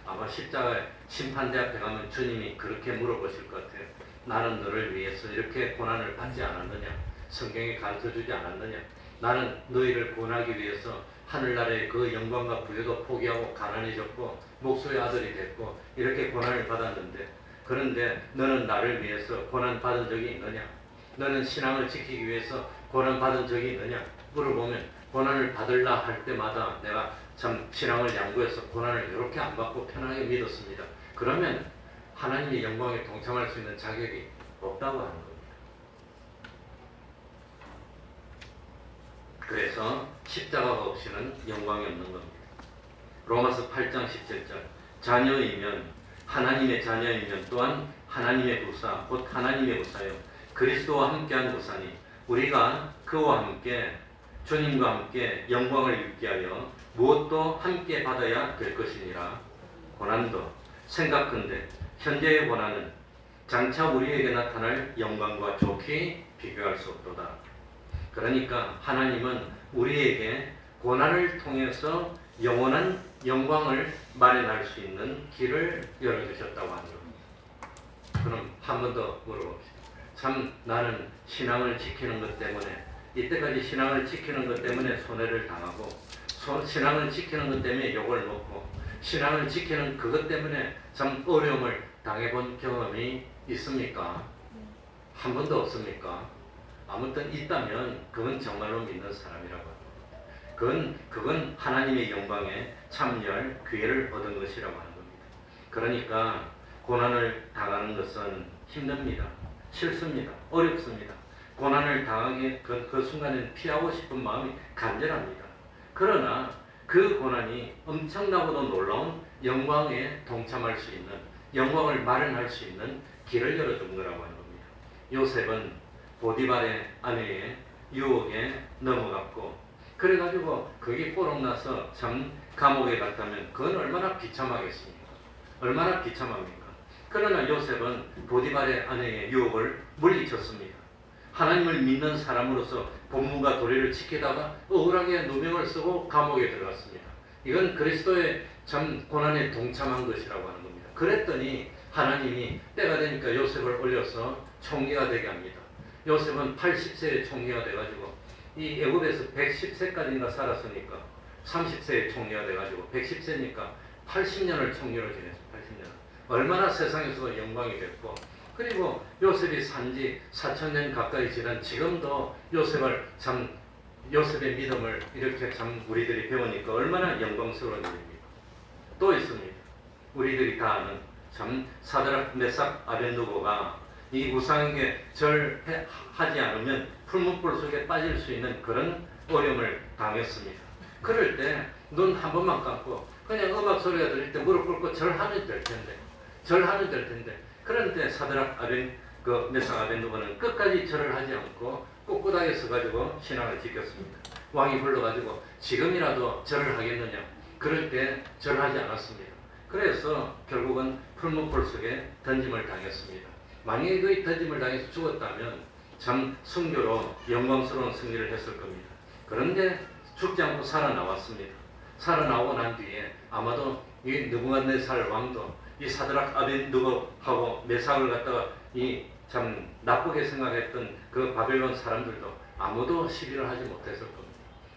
아마 십자가 심판대 앞에 가면 주님이 그렇게 물어보실 것 같아요. 나는 너를 위해서 이렇게 고난을 받지 않았느냐? 성경에 가르쳐주지 않았느냐? 나는 너희를 구원하기 위해서 하늘나라의 그 영광과 부여도 포기하고 가난해졌고 목수의 아들이 됐고 이렇게 고난을 받았는데 그런데 너는 나를 위해서 고난 받은 적이 있느냐? 너는 신앙을 지키기 위해서 고난 받은 적이 있느냐? 물어보면 고난을 받으려 할 때마다 내가 참 신앙을 양보해서 고난을 이렇게 안 받고 편하게 믿었습니다. 그러면 하나님의 영광에 동참할 수 있는 자격이 없다고 하는 겁니다. 그래서 십자가가 없이는 영광이 없는 겁니다. 로마서 8장 17절 자녀이면 하나님의 자녀이면 또한 하나님의 부사 곧 하나님의 부사요 그리스도와 함께한 부사니 우리가 그와 함께 주님과 함께 영광을 입게 하여 무엇도 함께 받아야 될 것이니라. 고난도 생각컨대 현재의 고난은 장차 우리에게 나타날 영광과 좋게 비교할 수 없도다. 그러니까 하나님은 우리에게 고난을 통해서 영원한 영광을 마련할 수 있는 길을 열어주셨다고 하는 겁니다. 그럼 한 번 더 물어봅시다. 참 나는 신앙을 지키는 것 때문에 이때까지 신앙을 지키는 것 때문에 손해를 당하고 신앙을 지키는 것 때문에 욕을 먹고 신앙을 지키는 그것 때문에 참 어려움을 당해본 경험이 있습니까? 한 번도 없습니까? 아무튼 있다면 그건 정말로 믿는 사람이라고 합니다. 그건 하나님의 영광에 참여할 기회를 얻은 것이라고 하는 겁니다. 그러니까 고난을 당하는 것은 힘듭니다. 싫습니다. 어렵습니다. 고난을 당하기 그 순간에는 피하고 싶은 마음이 간절합니다. 그러나 그 고난이 엄청나고도 놀라운 영광에 동참할 수 있는, 영광을 마련할 수 있는 길을 열어준 거라고 하는 겁니다. 요셉은 보디발의 아내의 유혹에 넘어갔고 그래가지고 그게 뽀록나서 참 감옥에 갔다면 그건 얼마나 비참하겠습니까? 얼마나 비참합니까? 그러나 요셉은 보디발의 아내의 유혹을 물리쳤습니다. 하나님을 믿는 사람으로서 본문과 도리를 지키다가 억울하게 누명을 쓰고 감옥에 들어갔습니다. 이건 그리스도의 참 고난에 동참한 것이라고 하는 겁니다. 그랬더니 하나님이 때가 되니까 요셉을 올려서 총리가 되게 합니다. 요셉은 80세에 총리가 돼가지고 이 애굽에서 110세까지인가 살았으니까 30세에 총리가 돼가지고 110세니까 80년을 총리로 지냈어요. 80년. 얼마나 세상에서도 영광이 됐고 그리고 요셉이 산지 4,000년 가까이 지난 지금도 요셉의 믿음을 이렇게 참 우리들이 배우니까 얼마나 영광스러운 일입니까? 또 있습니다. 우리들이 다 아는 참 사드락 메삭 아벤누고가 이 우상에게 절하지 않으면 풀문불 속에 빠질 수 있는 그런 어려움을 당했습니다. 그럴 때 눈 한 번만 감고 그냥 음악 소리가 들릴 때 무릎 꿇고 절하면 될 텐데 그런데 사드락 메삭 아벤누고는 끝까지 절을 하지 않고 꿋꿋하게 서가지고 신앙을 지켰습니다. 왕이 불러가지고 지금이라도 절을 하겠느냐? 그럴 때 절하지 않았습니다. 그래서 결국은 풀문불 속에 던짐을 당했습니다. 만약에 그 던짐을 당해서 죽었다면 참 순교로 영광스러운 승리를 했을 겁니다. 그런데 죽지 않고 살아나왔습니다. 살아나오고 난 뒤에 아마도 이 느부갓네살 왕도 이 사드락 아벤누고하고 메삭을 갖다가 이 참 나쁘게 생각했던 그 바벨론 사람들도 아무도 시비를 하지 못했을 겁니다.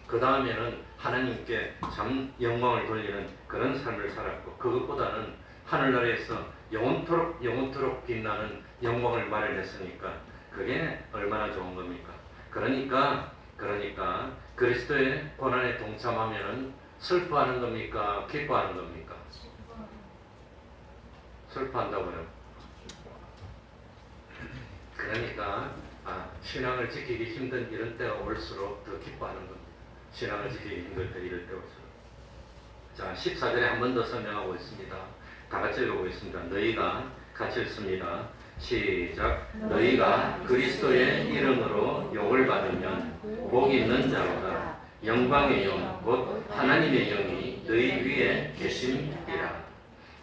그 다음에는 하나님께 참 영광을 돌리는 그런 삶을 살았고 그것보다는 하늘나라에서 영원토록 빛나는 영광을 마련했으니까 그게 얼마나 좋은 겁니까? 그러니까 그리스도의 고난에 동참하면은 슬퍼하는 겁니까? 기뻐하는 겁니까? 슬퍼한다고요. 그러니까 신앙을 지키기 힘든 이런 때가 올수록 더 기뻐하는 겁니다. 신앙을 지키기 힘들 때 이럴 때 올수록. 자, 14절에 한 번 더 설명하고 있습니다. 다 같이 읽어보겠습니다. 너희가 같이 읽습니다. 시작. 너희가 그리스도의 이름으로 욕을 받으면 복 있는 자로다. 영광의 영, 곧 하나님의 영이 너희 위에 계심이라.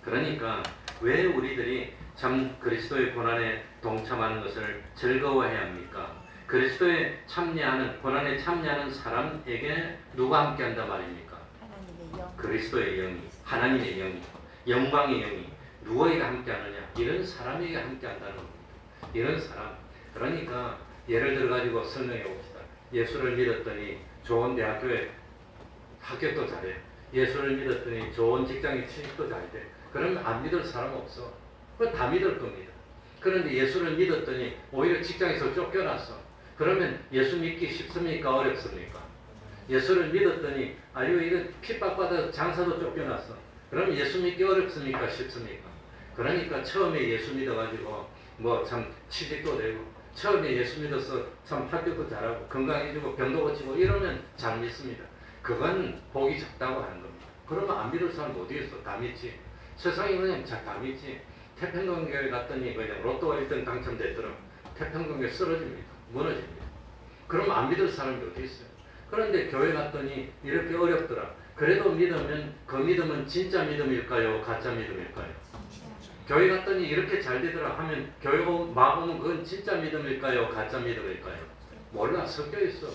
그러니까 왜 우리들이 참 그리스도의 고난에 동참하는 것을 즐거워해야 합니까? 그리스도에 참여하는, 고난에 참여하는 사람에게 누가 함께한단 말입니까? 그리스도의 영이, 하나님의 영이, 영광의 영이 누구에게 함께하느냐? 이런 사람에게 함께한다는 겁니다. 이런 사람. 그러니까 예를 들어가지고 설명해 봅시다. 예수를 믿었더니 좋은 대학교에 합격도 잘해. 예수를 믿었더니 좋은 직장에 취직도 잘 돼. 그러면 안 믿을 사람 없어. 그거 다 믿을 겁니다. 그런데 예수를 믿었더니 오히려 직장에서 쫓겨났어. 그러면 예수 믿기 쉽습니까? 어렵습니까? 예수를 믿었더니 이거 핍박받아 장사도 쫓겨났어. 그럼 예수 믿기 어렵습니까? 쉽습니까? 그러니까 처음에 예수 믿어가지고 뭐 참 취직도 되고 처음에 예수 믿어서 참 합격도 잘하고 건강해지고 병도 고치고 이러면 잘 믿습니다. 그건 복이 적다고 하는 겁니다. 그러면 안 믿을 사람 어디 있어? 다 믿지. 세상에 그냥 다 믿지. 태평성교회 갔더니 그냥 로또가 1등 당첨됐더라. 태평성교회 쓰러집니다. 무너집니다. 그러면 안 믿을 사람이 어디 있어요? 그런데 교회 갔더니 이렇게 어렵더라. 그래도 믿으면 그 믿음은 진짜 믿음일까요? 가짜 믿음일까요? 교회 갔더니 이렇게 잘 되더라 하면 교회 막 오면 그건 진짜 믿음일까요? 가짜 믿음일까요? 몰라. 섞여 있어.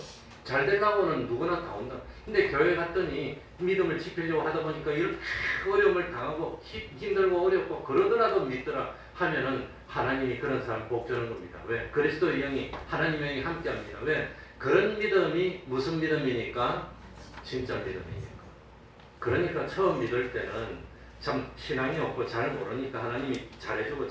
잘 되려고는 누구나 다 온다. 근데 교회 갔더니 믿음을 지키려고 하다 보니까 이렇게 어려움을 당하고 힘들고 어렵고 그러더라도 믿더라 하면은 하나님이 그런 사람 복 주는 겁니다. 왜? 그리스도의 영이, 하나님의 영이 함께 합니다. 왜? 그런 믿음이 무슨 믿음이니까? 진짜 믿음이니까. 그러니까 처음 믿을 때는 참 신앙이 없고 잘 모르니까 하나님이 잘해주고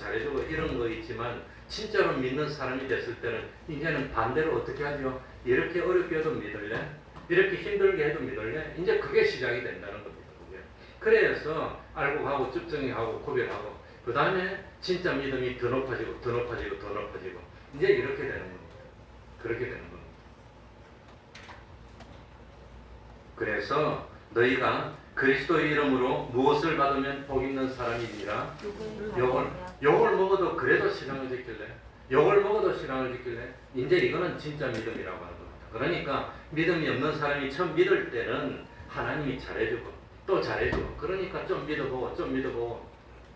이런 거 있지만 진짜로 믿는 사람이 됐을 때는 이제는 반대로 어떻게 하죠? 이렇게 어렵게 해도 믿을래? 이렇게 힘들게 해도 믿을래? 이제 그게 시작이 된다는 겁니다. 그게. 그래서 알고 가고 측정하고 구별하고 그 다음에 진짜 믿음이 더 높아지고 이제 이렇게 되는 겁니다. 그렇게 되는 겁니다. 그래서 너희가 그리스도의 이름으로 무엇을 받으면 복 있는 사람이니라. 욕을 먹어도 그래도 신앙을 지킬래? 욕을 먹어도 신앙을 지킬래? 이제 이거는 진짜 믿음이라고 하는 겁니다. 그러니까 믿음이 없는 사람이 처음 믿을 때는 하나님이 잘해주고 또 잘해주고 그러니까 좀 믿어보고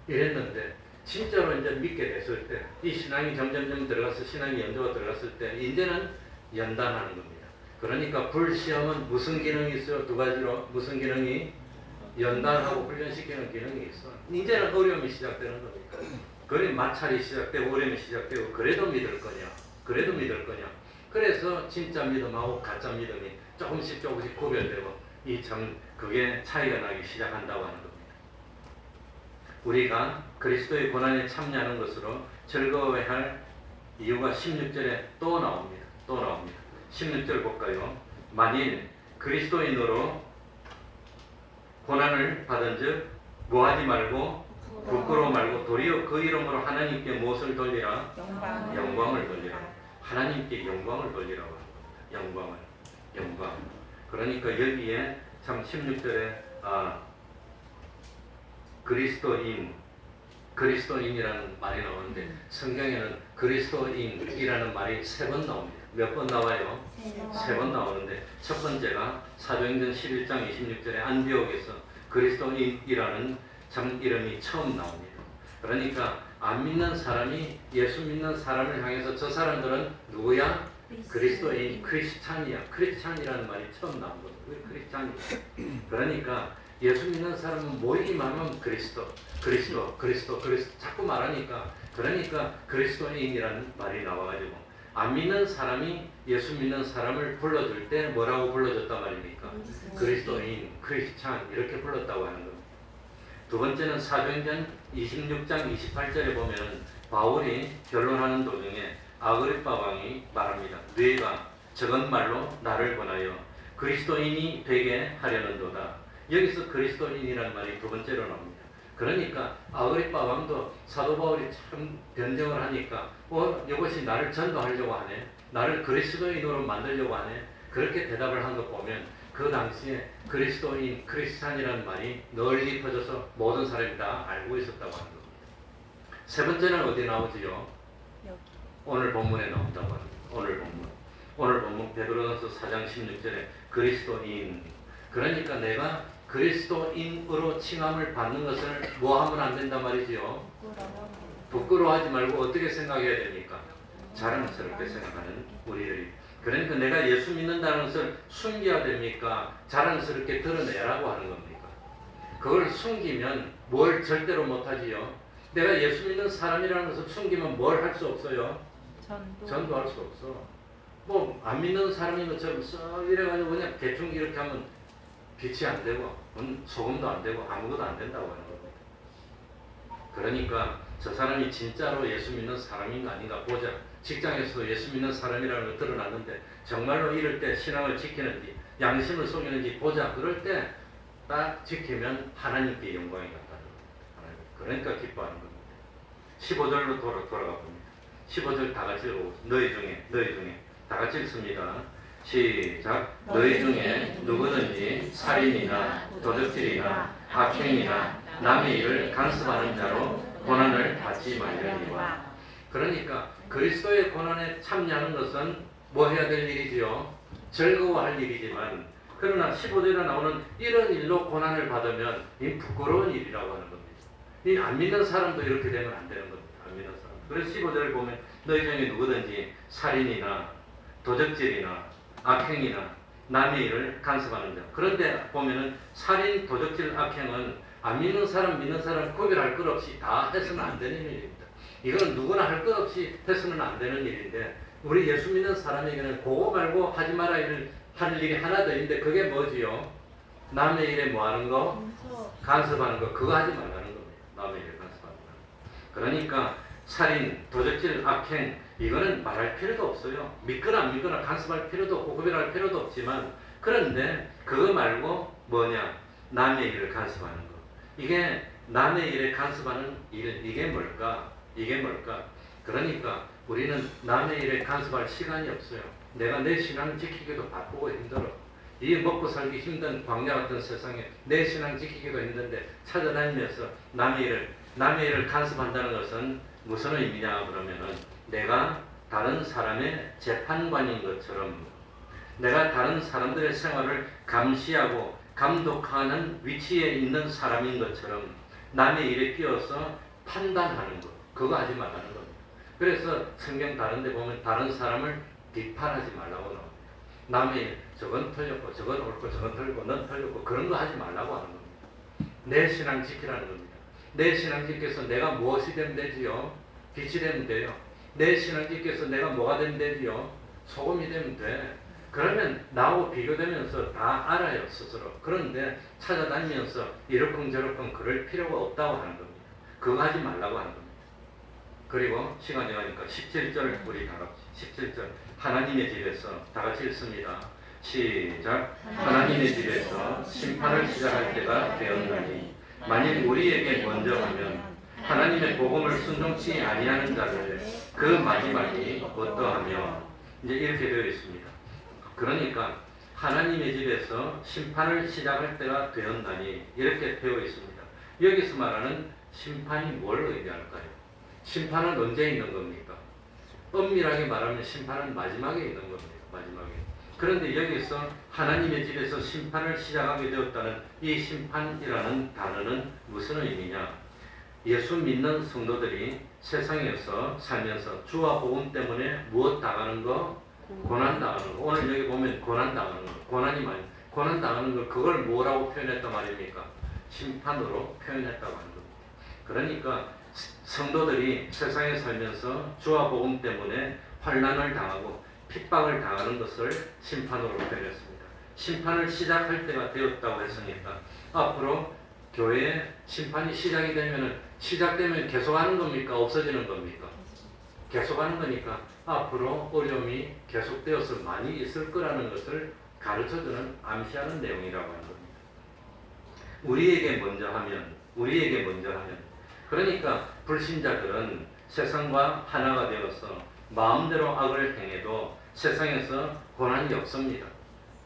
이랬는데 진짜로 이제 믿게 됐을 때 이 신앙이 점점 들어가서 신앙이 연조가 들어갔을 때 이제는 연단하는 겁니다. 그러니까 불시험은 무슨 기능이 있어요? 두 가지로 무슨 기능이? 연단하고 훈련시키는 기능이 있어. 이제는 어려움이 시작되는 겁니까? 그래 마찰이 시작되고 어려움이 시작되고 그래도 믿을 거냐? 그래서 진짜 믿음하고 가짜 믿음이 조금씩 구별되고 그게 차이가 나기 시작한다고 하는 겁니다. 우리가 그리스도의 고난에 참여하는 것으로 즐거워해야 할 이유가 16절에 또 나옵니다. 16절 볼까요? 만일 그리스도인으로 고난을 받은즉 뭐하지 말고 부끄러워 말고 도리어 그 이름으로 하나님께 무엇을 돌리라? 영광을 돌리라. 하나님께 영광을 돌리라고 합니다. 영광. 그러니까 여기에 참 16절에 그리스도인이라는 말이 나오는데 성경에는 그리스도인이라는 말이 3번 나옵니다. 몇 번 나와요? 3번 나오는데 첫 번째가 사도행전 11장 26절에 안디옥에서 그리스도인이라는 참 이름이 처음 나옵니다. 그러니까 안 믿는 사람이 예수 믿는 사람을 향해서 저 사람들은 누구야? 그리스도인, 크리스찬이라는 말이 처음 나온 거예요. 크리스찬이야. 그러니까 예수 믿는 사람은 모이기만 하면 그리스도 자꾸 말하니까 그러니까 그리스도인이라는 말이 나와가지고 안 믿는 사람이 예수 믿는 사람을 불러줄 때 뭐라고 불러줬단 말입니까? 그리스도인, 크리스찬 이렇게 불렀다고 하는 겁니다. 두 번째는 사도행전 26장 28절에 보면 바울이 변론하는 도중에 아그리빠 왕이 말합니다. 너희가 저건 말로 나를 권하여 그리스도인이 되게 하려는도다. 여기서 그리스도인이라는 말이 두 번째로 나옵니다. 그러니까 아그리빠 왕도 사도 바울이 참 변정을 하니까 이것이 나를 전도하려고 하네. 나를 그리스도인으로 만들려고 하네. 그렇게 대답을 한 것 보면 그 당시에 그리스도인, 크리스찬이라는 말이 널리 퍼져서 모든 사람이 다 알고 있었다고 하는 겁니다. 세 번째는 어디 나오지요? 오늘 본문에 나온다고 합니다. 오늘 본문 베드로전서 4장 16절에 그리스도인. 그러니까 내가 그리스도인으로 칭함을 받는 것을 뭐 하면 안 된단 말이지요? 부끄러워하지 말고 어떻게 생각해야 됩니까? 자랑스럽게 생각하는 우리들이. 그러니까 내가 예수 믿는다는 것을 숨겨야 됩니까? 자랑스럽게 드러내라고 하는 겁니까? 그걸 숨기면 뭘 절대로 못하지요? 내가 예수 믿는 사람이라는 것을 숨기면 뭘 할 수 없어요? 전도할 수 없어. 뭐 안 믿는 사람인 것처럼 썩 이래가지고 그냥 대충 이렇게 하면 빛이 안 되고 소금도 안 되고 아무것도 안 된다고 하는 겁니다. 그러니까 저 사람이 진짜로 예수 믿는 사람인가 아닌가 보자. 직장에서도 예수 믿는 사람이라는 걸 드러났는데 정말로 이럴 때 신앙을 지키는지 양심을 속이는지 보자. 그럴 때 딱 지키면 하나님께 영광이 간다는 겁니다. 그러니까 기뻐하는 겁니다. 15절로 돌아가 봅니다. 15절 다 같이 읽고 너희 중에 다 같이 읽습니다. 시작. 너희 중에 누구든지 살인이나 도적질이나 악행이나 남의 일을 간섭하는 자로 고난을 받지 말려니와. 그러니까 그리스도의 고난에 참여하는 것은 뭐 해야 될 일이지요? 즐거워할 일이지만 그러나 15절에 나오는 이런 일로 고난을 받으면 이 부끄러운 일이라고 하는 겁니다. 이 안 믿는 사람도 이렇게 되면 안 되는 겁니다. 안 믿는 사람. 그래서 15절을 보면 너희 중에 누구든지 살인이나 도적질이나 악행이나 남의 일을 간섭하는 자. 그런데 보면은 살인, 도적질, 악행은 안 믿는 사람, 믿는 사람 구별할 것 없이 다 해서는 안 되는 일입니다. 이건 누구나 할 것 없이 해서는 안 되는 일인데 우리 예수 믿는 사람에게는 그거 말고 하지 말아야 할 일이 하나 더 있는데 그게 뭐지요? 남의 일에 뭐 하는 거? 간섭하는 거. 그거 하지 말라는 겁니다. 남의 일에 간섭하는 거. 그러니까 살인, 도적질, 악행 이거는 말할 필요도 없어요. 믿거나 안 믿거나 간섭할 필요도 없고 구별할 필요도 없지만 그런데 그거 말고 뭐냐? 남의 일을 간섭하는 거. 이게 남의 일에 간섭하는 일, 이게 뭘까? 이게 뭘까? 그러니까 우리는 남의 일에 간섭할 시간이 없어요. 내가 내 신앙 지키기도 바쁘고 힘들어. 이 먹고 살기 힘든 광야 같은 세상에 내 신앙 지키기도 힘든데 찾아다니면서 남의 일을 간섭한다는 것은 무슨 의미냐 그러면은 내가 다른 사람의 재판관인 것처럼 내가 다른 사람들의 생활을 감시하고 감독하는 위치에 있는 사람인 것처럼 남의 일에 끼어서 판단하는 것. 그거 하지 말라는 겁니다. 그래서 성경 다른 데 보면 다른 사람을 비판하지 말라고 나옵니다. 남의 일, 저건 틀렸고 저건 옳고 저건 틀리고 넌 틀렸고 그런 거 하지 말라고 하는 겁니다. 내 신앙 지키라는 겁니다. 내 신앙 지켜서 내가 무엇이 되면 되지요? 빛이 되면 돼요. 내 신앙 지켜서 내가 뭐가 되면 되지요? 소금이 되면 돼. 그러면 나하고 비교되면서 다 알아요 스스로. 그런데 찾아다니면서 이러쿵저러쿵 그럴 필요가 없다고 하는 겁니다. 그거 하지 말라고 하는 겁니다. 그리고 시간이 가니까 17절 우리 다 같이 17절 하나님의 집에서 다 같이 읽습니다. 시작. 하나님의 집에서 심판을 시작할 때가 되었나니 만일 우리에게 먼저 하면 하나님의 복음을 순종치 아니하는 자들 그 마지막이 어떠하며 이제 이렇게 되어 있습니다. 그러니까 하나님의 집에서 심판을 시작할 때가 되었나니 이렇게 되어 있습니다. 여기서 말하는 심판이 뭘 의미할까요? 심판은 언제 있는 겁니까? 엄밀하게 말하면 심판은 마지막에 있는 겁니다. 마지막에. 그런데 여기서 하나님의 집에서 심판을 시작하게 되었다는 이 심판이라는 단어는 무슨 의미냐? 예수 믿는 성도들이 세상에서 살면서 주와 복음 때문에 무엇 당하는 거? 고난 당하는 거. 오늘 여기 보면 고난 당하는 거. 고난 당하는 걸 그걸 뭐라고 표현했단 말입니까? 심판으로 표현했다고 하는 겁니다. 그러니까 성도들이 세상에 살면서 주와 복음 때문에 환난을 당하고 핍박을 당하는 것을 심판으로 표현했습니다. 심판을 시작할 때가 되었다고 했으니까 앞으로 교회에 심판이 시작되면 계속하는 겁니까? 없어지는 겁니까? 계속하는 거니까 앞으로 어려움이 계속되어서 많이 있을 거라는 것을 가르쳐주는 암시하는 내용이라고 하는 겁니다. 우리에게 먼저 하면 그러니까 불신자들은 세상과 하나가 되어서 마음대로 악을 행해도 세상에서 고난이 없습니다.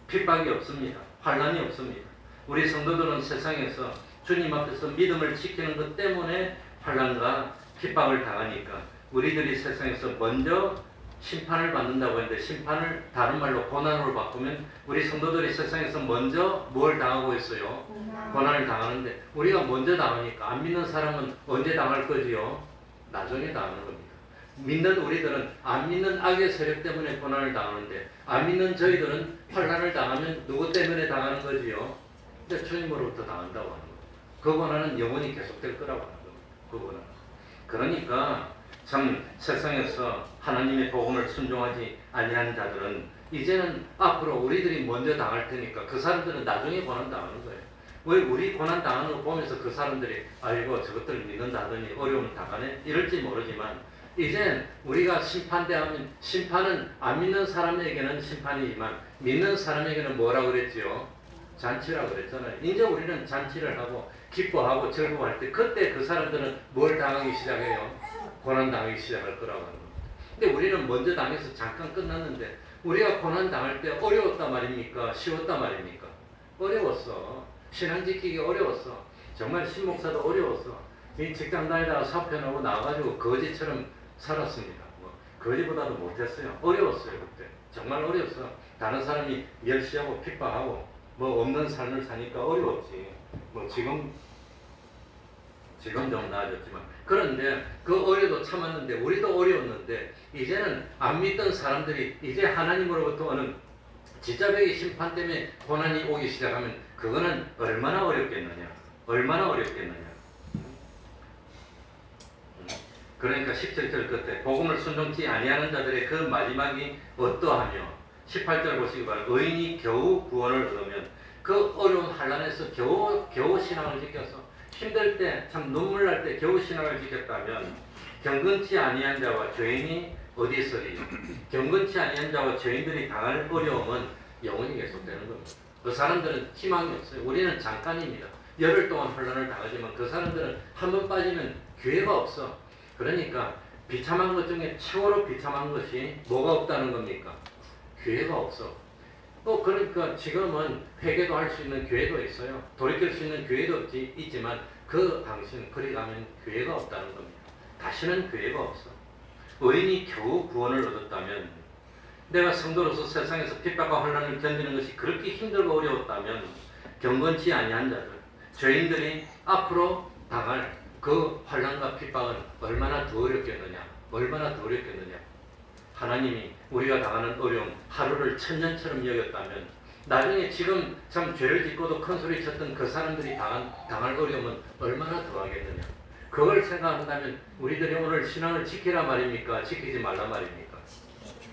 핍박이 없습니다. 환난이 없습니다. 우리 성도들은 세상에서 주님 앞에서 믿음을 지키는 것 때문에 환난과 핍박을 당하니까 우리들이 세상에서 먼저 심판을 받는다고 했는데 심판을 다른 말로 고난으로 바꾸면 우리 성도들이 세상에서 먼저 뭘 당하고 있어요? 고난을 당하는데 우리가 먼저 당하니까 안 믿는 사람은 언제 당할 거지요? 나중에 당하는 겁니다. 믿는 우리들은 안 믿는 악의 세력 때문에 고난을 당하는데 안 믿는 저희들은 환난을 당하면 누구 때문에 당하는 거지요? 근데 주님으로부터 당한다고 하는 거예요. 그 고난은 영원히 계속될 거라고 하는 겁니다. 그 고난은. 그러니까 참 세상에서 하나님의 복음을 순종하지 아니한 자들은 이제는 앞으로 우리들이 먼저 당할 테니까 그 사람들은 나중에 고난 당하는 거예요. 왜 우리 고난 당하는 거 보면서 그 사람들이 아이고 저것들 믿는다더니 어려움 당하네 이럴지 모르지만 이제 우리가 심판대하면 심판은 안 믿는 사람에게는 심판이지만 믿는 사람에게는 뭐라고 그랬지요? 잔치라고 그랬잖아요. 이제 우리는 잔치를 하고 기뻐하고 즐거워할 때 그때 그 사람들은 뭘 당하기 시작해요? 고난 당하기 시작할 거라고 하는 겁니다. 근데 우리는 먼저 당해서 잠깐 끝났는데 우리가 고난 당할 때 어려웠단 말입니까? 쉬웠단 말입니까? 어려웠어. 신앙 지키기 어려웠어. 정말 신목사도 어려웠어. 이 직장 다니다가 사표나고 나와가지고 거지처럼 살았습니다. 거지보다도 못했어요. 어려웠어요 그때. 정말 어려웠어. 다른 사람이 멸시하고 핍박하고 없는 삶을 사니까 어려웠지. 지금 좀 나아졌지만 그런데 그 어려도 참았는데 우리도 어려웠는데 이제는 안 믿던 사람들이 이제 하나님으로부터 오는 진짜배기 심판 때문에 고난이 오기 시작하면 그거는 얼마나 어렵겠느냐. 그러니까 17절 끝에 복음을 순종치 아니하는 자들의 그 마지막이 어떠하며 18절 보시기 바랍니다. 의인이 겨우 구원을 얻으면 그 어려운 환난에서 겨우 신앙을 지켜서 힘들 때 참 눈물 날 때 겨우 신앙을 지켰다면 경건치 아니한 자와 죄인이 어디 있으리? 경건치 아니한 자와 죄인들이 당할 어려움은 영원히 계속되는 겁니다. 그 사람들은 희망이 없어요. 우리는 잠깐입니다. 열흘 동안 혼란을 당하지만 그 사람들은 한 번 빠지면 기회가 없어. 그러니까 비참한 것 중에 최고로 비참한 것이 뭐가 없다는 겁니까? 기회가 없어. 그러니까 지금은 회개도 할 수 있는 기회도 있어요. 돌이킬 수 있는 기회도 있지만 그 당신 그리 가면 기회가 없다는 겁니다. 다시는 기회가 없어. 의인이 겨우 구원을 얻었다면, 내가 성도로서 세상에서 핍박과 혼란을 견디는 것이 그렇게 힘들고 어려웠다면 경건치 아니한 자들, 죄인들이 앞으로 당할 그 환난과 핍박은 얼마나 더 어렵겠느냐, 얼마나 더 어렵겠느냐. 하나님이 우리가 당하는 어려움 하루를 천년처럼 여겼다면 나중에 지금 참 죄를 짓고도 큰 소리 쳤던 그 사람들이 당할 어려움은 얼마나 더 하겠느냐. 그걸 생각한다면 우리들이 오늘 신앙을 지키라 말입니까? 지키지 말라 말입니까?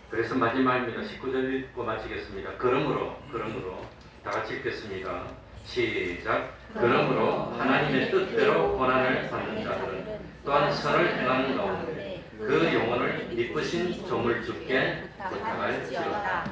그래서 마지막입니다. 19절 읽고 마치겠습니다. 그러므로 다 같이 읽겠습니다. 시작. 그러므로 하나님의 뜻대로 고난을 받는 자들은 또한 선을 행하는 가운데 그 영혼을 미쁘신 조물주께 부탁할지어다.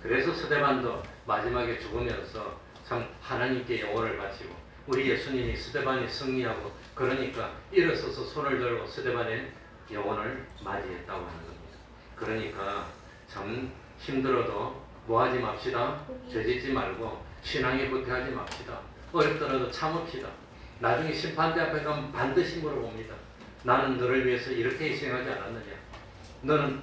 그래서 스데반도 마지막에 죽으면서 참 하나님께 영혼을 바치고 우리 예수님이 스데반이 승리하고 그러니까 일어서서 손을 들고 스데반의 영혼을 맞이했다고 하는 겁니다. 그러니까 참 힘들어도 뭐하지 맙시다. 죄짓지 말고 신앙에 후퇴하지 맙시다. 어렵더라도 참읍시다. 나중에 심판대 앞에 가면 반드시 물어봅니다. 나는 너를 위해서 이렇게 희생하지 않았느냐?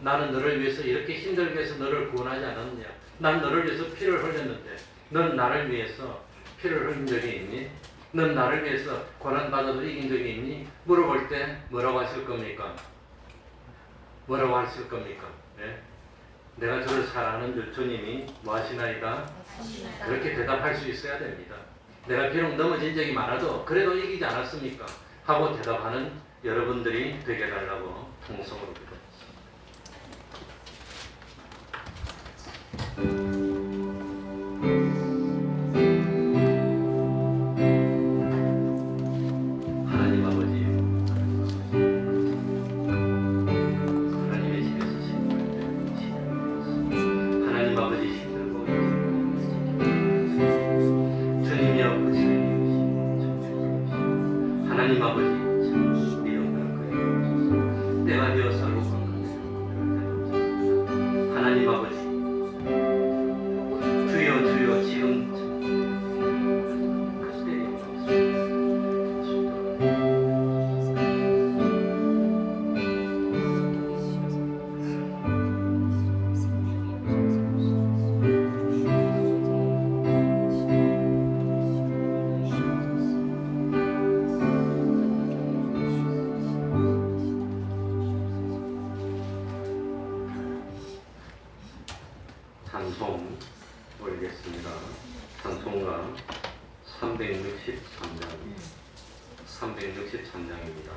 나는 너를 위해서 이렇게 힘들게 해서 너를 구원하지 않았느냐? 난 너를 위해서 피를 흘렸는데 넌 나를 위해서 피를 흘린 적이 있니? 넌 나를 위해서 고난받아도 이긴 적이 있니? 물어볼 때 뭐라고 하실 겁니까? 뭐라고 하실 겁니까? 네? 내가 저를 사랑하는 주님이 뭐 하시나이다? 그렇게 대답할 수 있어야 됩니다. 내가 비록 넘어진 적이 많아도 그래도 이기지 않았습니까? 하고 대답하는 여러분들이 되게 달라고 통성으로 기도합니다. 하나님 아버지, 하나님의 집에서 신부할 때 하나님 아버지 힘들고 주님이여 하나님 아버지 때가 되어 살고 하나님 아버지 주여 지금 찬송 올리겠습니다. 찬송가 363장입니다.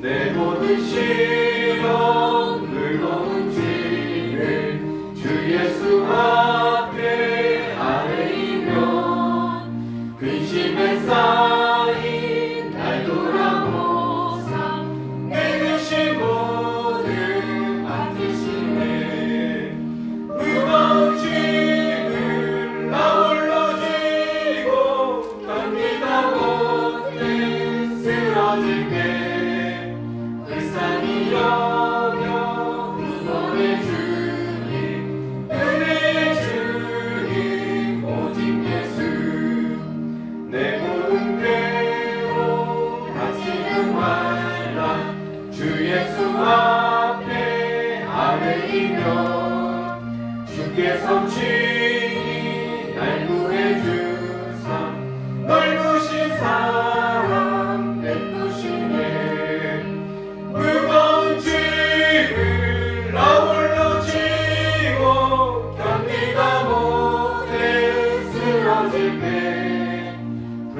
내 모든 시련 무거운 짐을 주 예수 앞에 아뢰이며 근심에 쌓인 날 돌아보사 내 근심 모두 맡으시네. 무거운 짐을 나 홀로 지고 견디다 못해 쓰러질 때 불쌍히 여겨 구원의 주님 은혜의 주님 오직 예수 내 몸 괴로움 다치는 환난 주 예수 앞에 아뢰이며 주께서 친히 날 구해주사 넓으신 사랑 베푸시네. 무거운 짐을 나 홀로 지고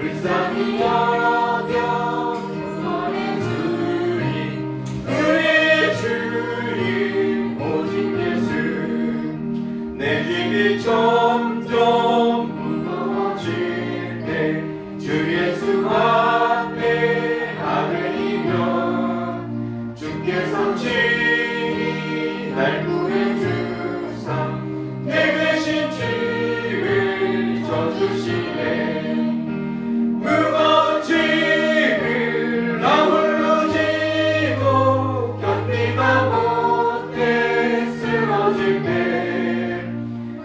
불쌍히 여겨 구원의 주님 우리의 주님 오직 예수 내 짐이 점점 무거워질 때 주 예수 앞에 아뢰이며 주께서 친히 날 구해주사 내 대신 짐을 져주시네 무거운 짐을 나 홀로 지고 견디다 못해 쓰러질 때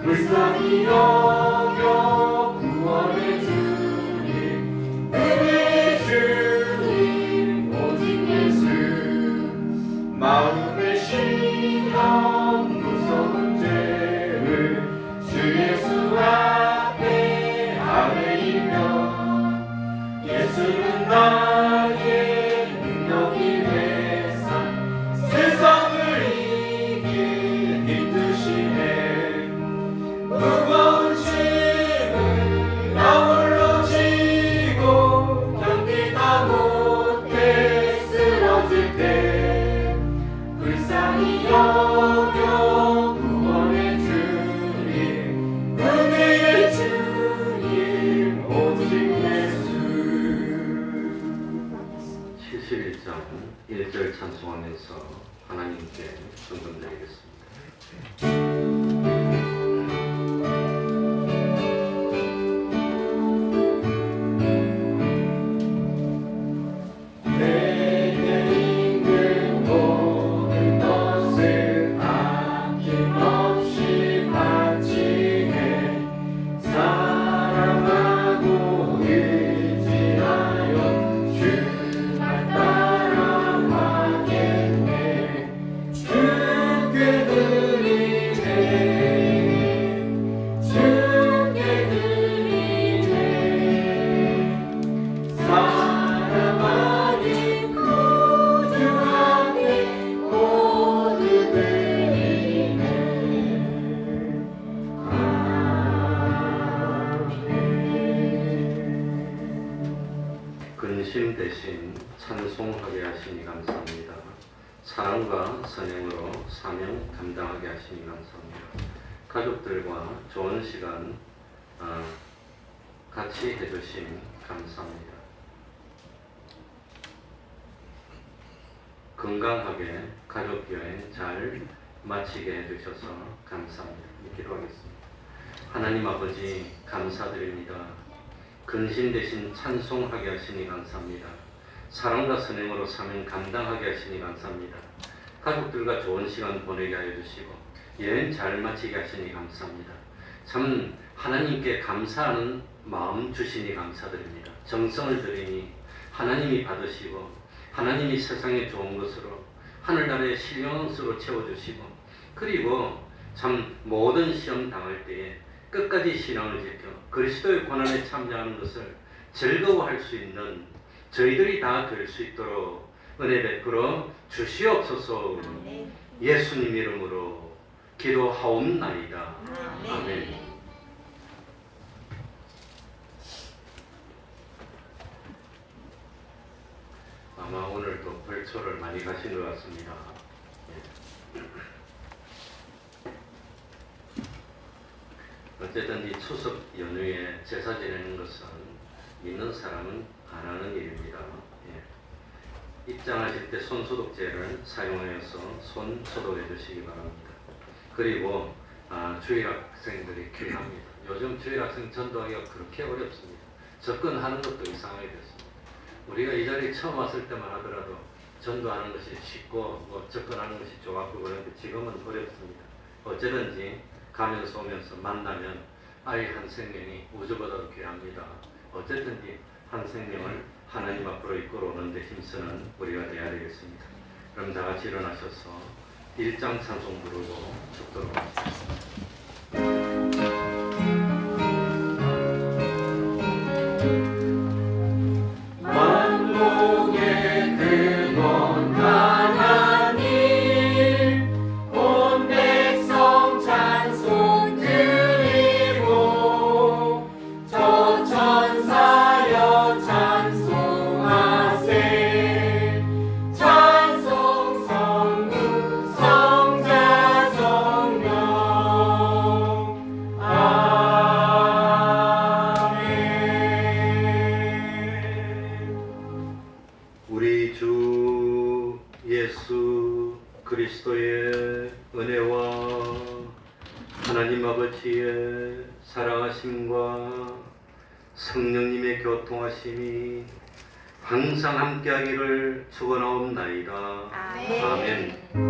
불쌍히 여겨 구원의 주님 은혜의 주님 오직 예수 마음의 시험 무서운 죄를 주 예수 앞에 아뢰이며 예수는 나의 능력이 되사 세상을 이길 힘 주시네 무거운 짐을 나 홀로 지고 견디다 못해 쓰러질 때 불쌍히 여겨 구원의 주님 은혜의 주님 오직 예수 71장 1절 찬송하면서 하나님께 헌금 드리겠습니다. 내게 있는 모든 것을 아낌없이 바치네 사랑하고 의지하여 주만 따라가겠네 주께 드리네 주께 드리네 사랑하는 구주 앞에 모두 드리네 근심 대신 찬송하게 하시니 감사합니다. 사랑과 선행으로 사명 감당하게 하시니 감사합니다. 가족들과 좋은 시간 같이 해주심 감사합니다. 건강하게 가족 여행 잘 마치게 해주셔서 감사합니다. 기도하겠습니다. 하나님 아버지 감사드립니다. 근신 대신 찬송하게 하시니 감사합니다. 사랑과 선행으로 사명 감당하게 하시니 감사합니다. 가족들과 좋은 시간 보내게 하여 주시고 여행 잘 마치게 하시니 감사합니다. 참 하나님께 감사하는 마음 주시니 감사드립니다. 정성을 드리니 하나님이 받으시고 하나님이 세상에 좋은 것으로 하늘나라의 신령스로 채워주시고 그리고 참 모든 시험 당할 때에 끝까지 신앙을 지켜 그리스도의 고난에 참여하는 것을 즐거워할 수 있는 저희들이 다 될 수 있도록 은혜 베풀어 주시옵소서. 예수님 이름으로 기도하옵나이다. 아멘. 아마 오늘도 벌초를 많이 가신 것 같습니다. 어쨌든 이 추석 연휴에 제사 지내는 것은 믿는 사람은 안 하는 일입니다. 입장하실 때 손소독제를 사용하여서 손 소독해 주시기 바랍니다. 그리고 주일학생들이 귀합니다. 요즘 주일학생 전도하기가 그렇게 어렵습니다. 접근하는 것도 이상하게 됐습니다. 우리가 이 자리에 처음 왔을 때만 하더라도 전도하는 것이 쉽고 접근하는 것이 좋았고 그런데 지금은 어렵습니다. 어쩌든지 가면서 오면서 만나면 아이 한 생명이 우주보다도 귀합니다. 어쨌든지 한 생명을 하나님 앞으로 이끌어오는데 힘쓰는 우리가 되어야 되겠습니다. 그럼 다 같이 일어나셔서 1장 찬송 부르고 죽도록 하겠습니다. 만국의 근원 하나님 온 백성 찬송 드리고 저 천사 예수 그리스도의 은혜와 하나님 아버지의 사랑하심과 성령님의 교통하심이 항상 함께하기를 축원하옵나이다. 아멘.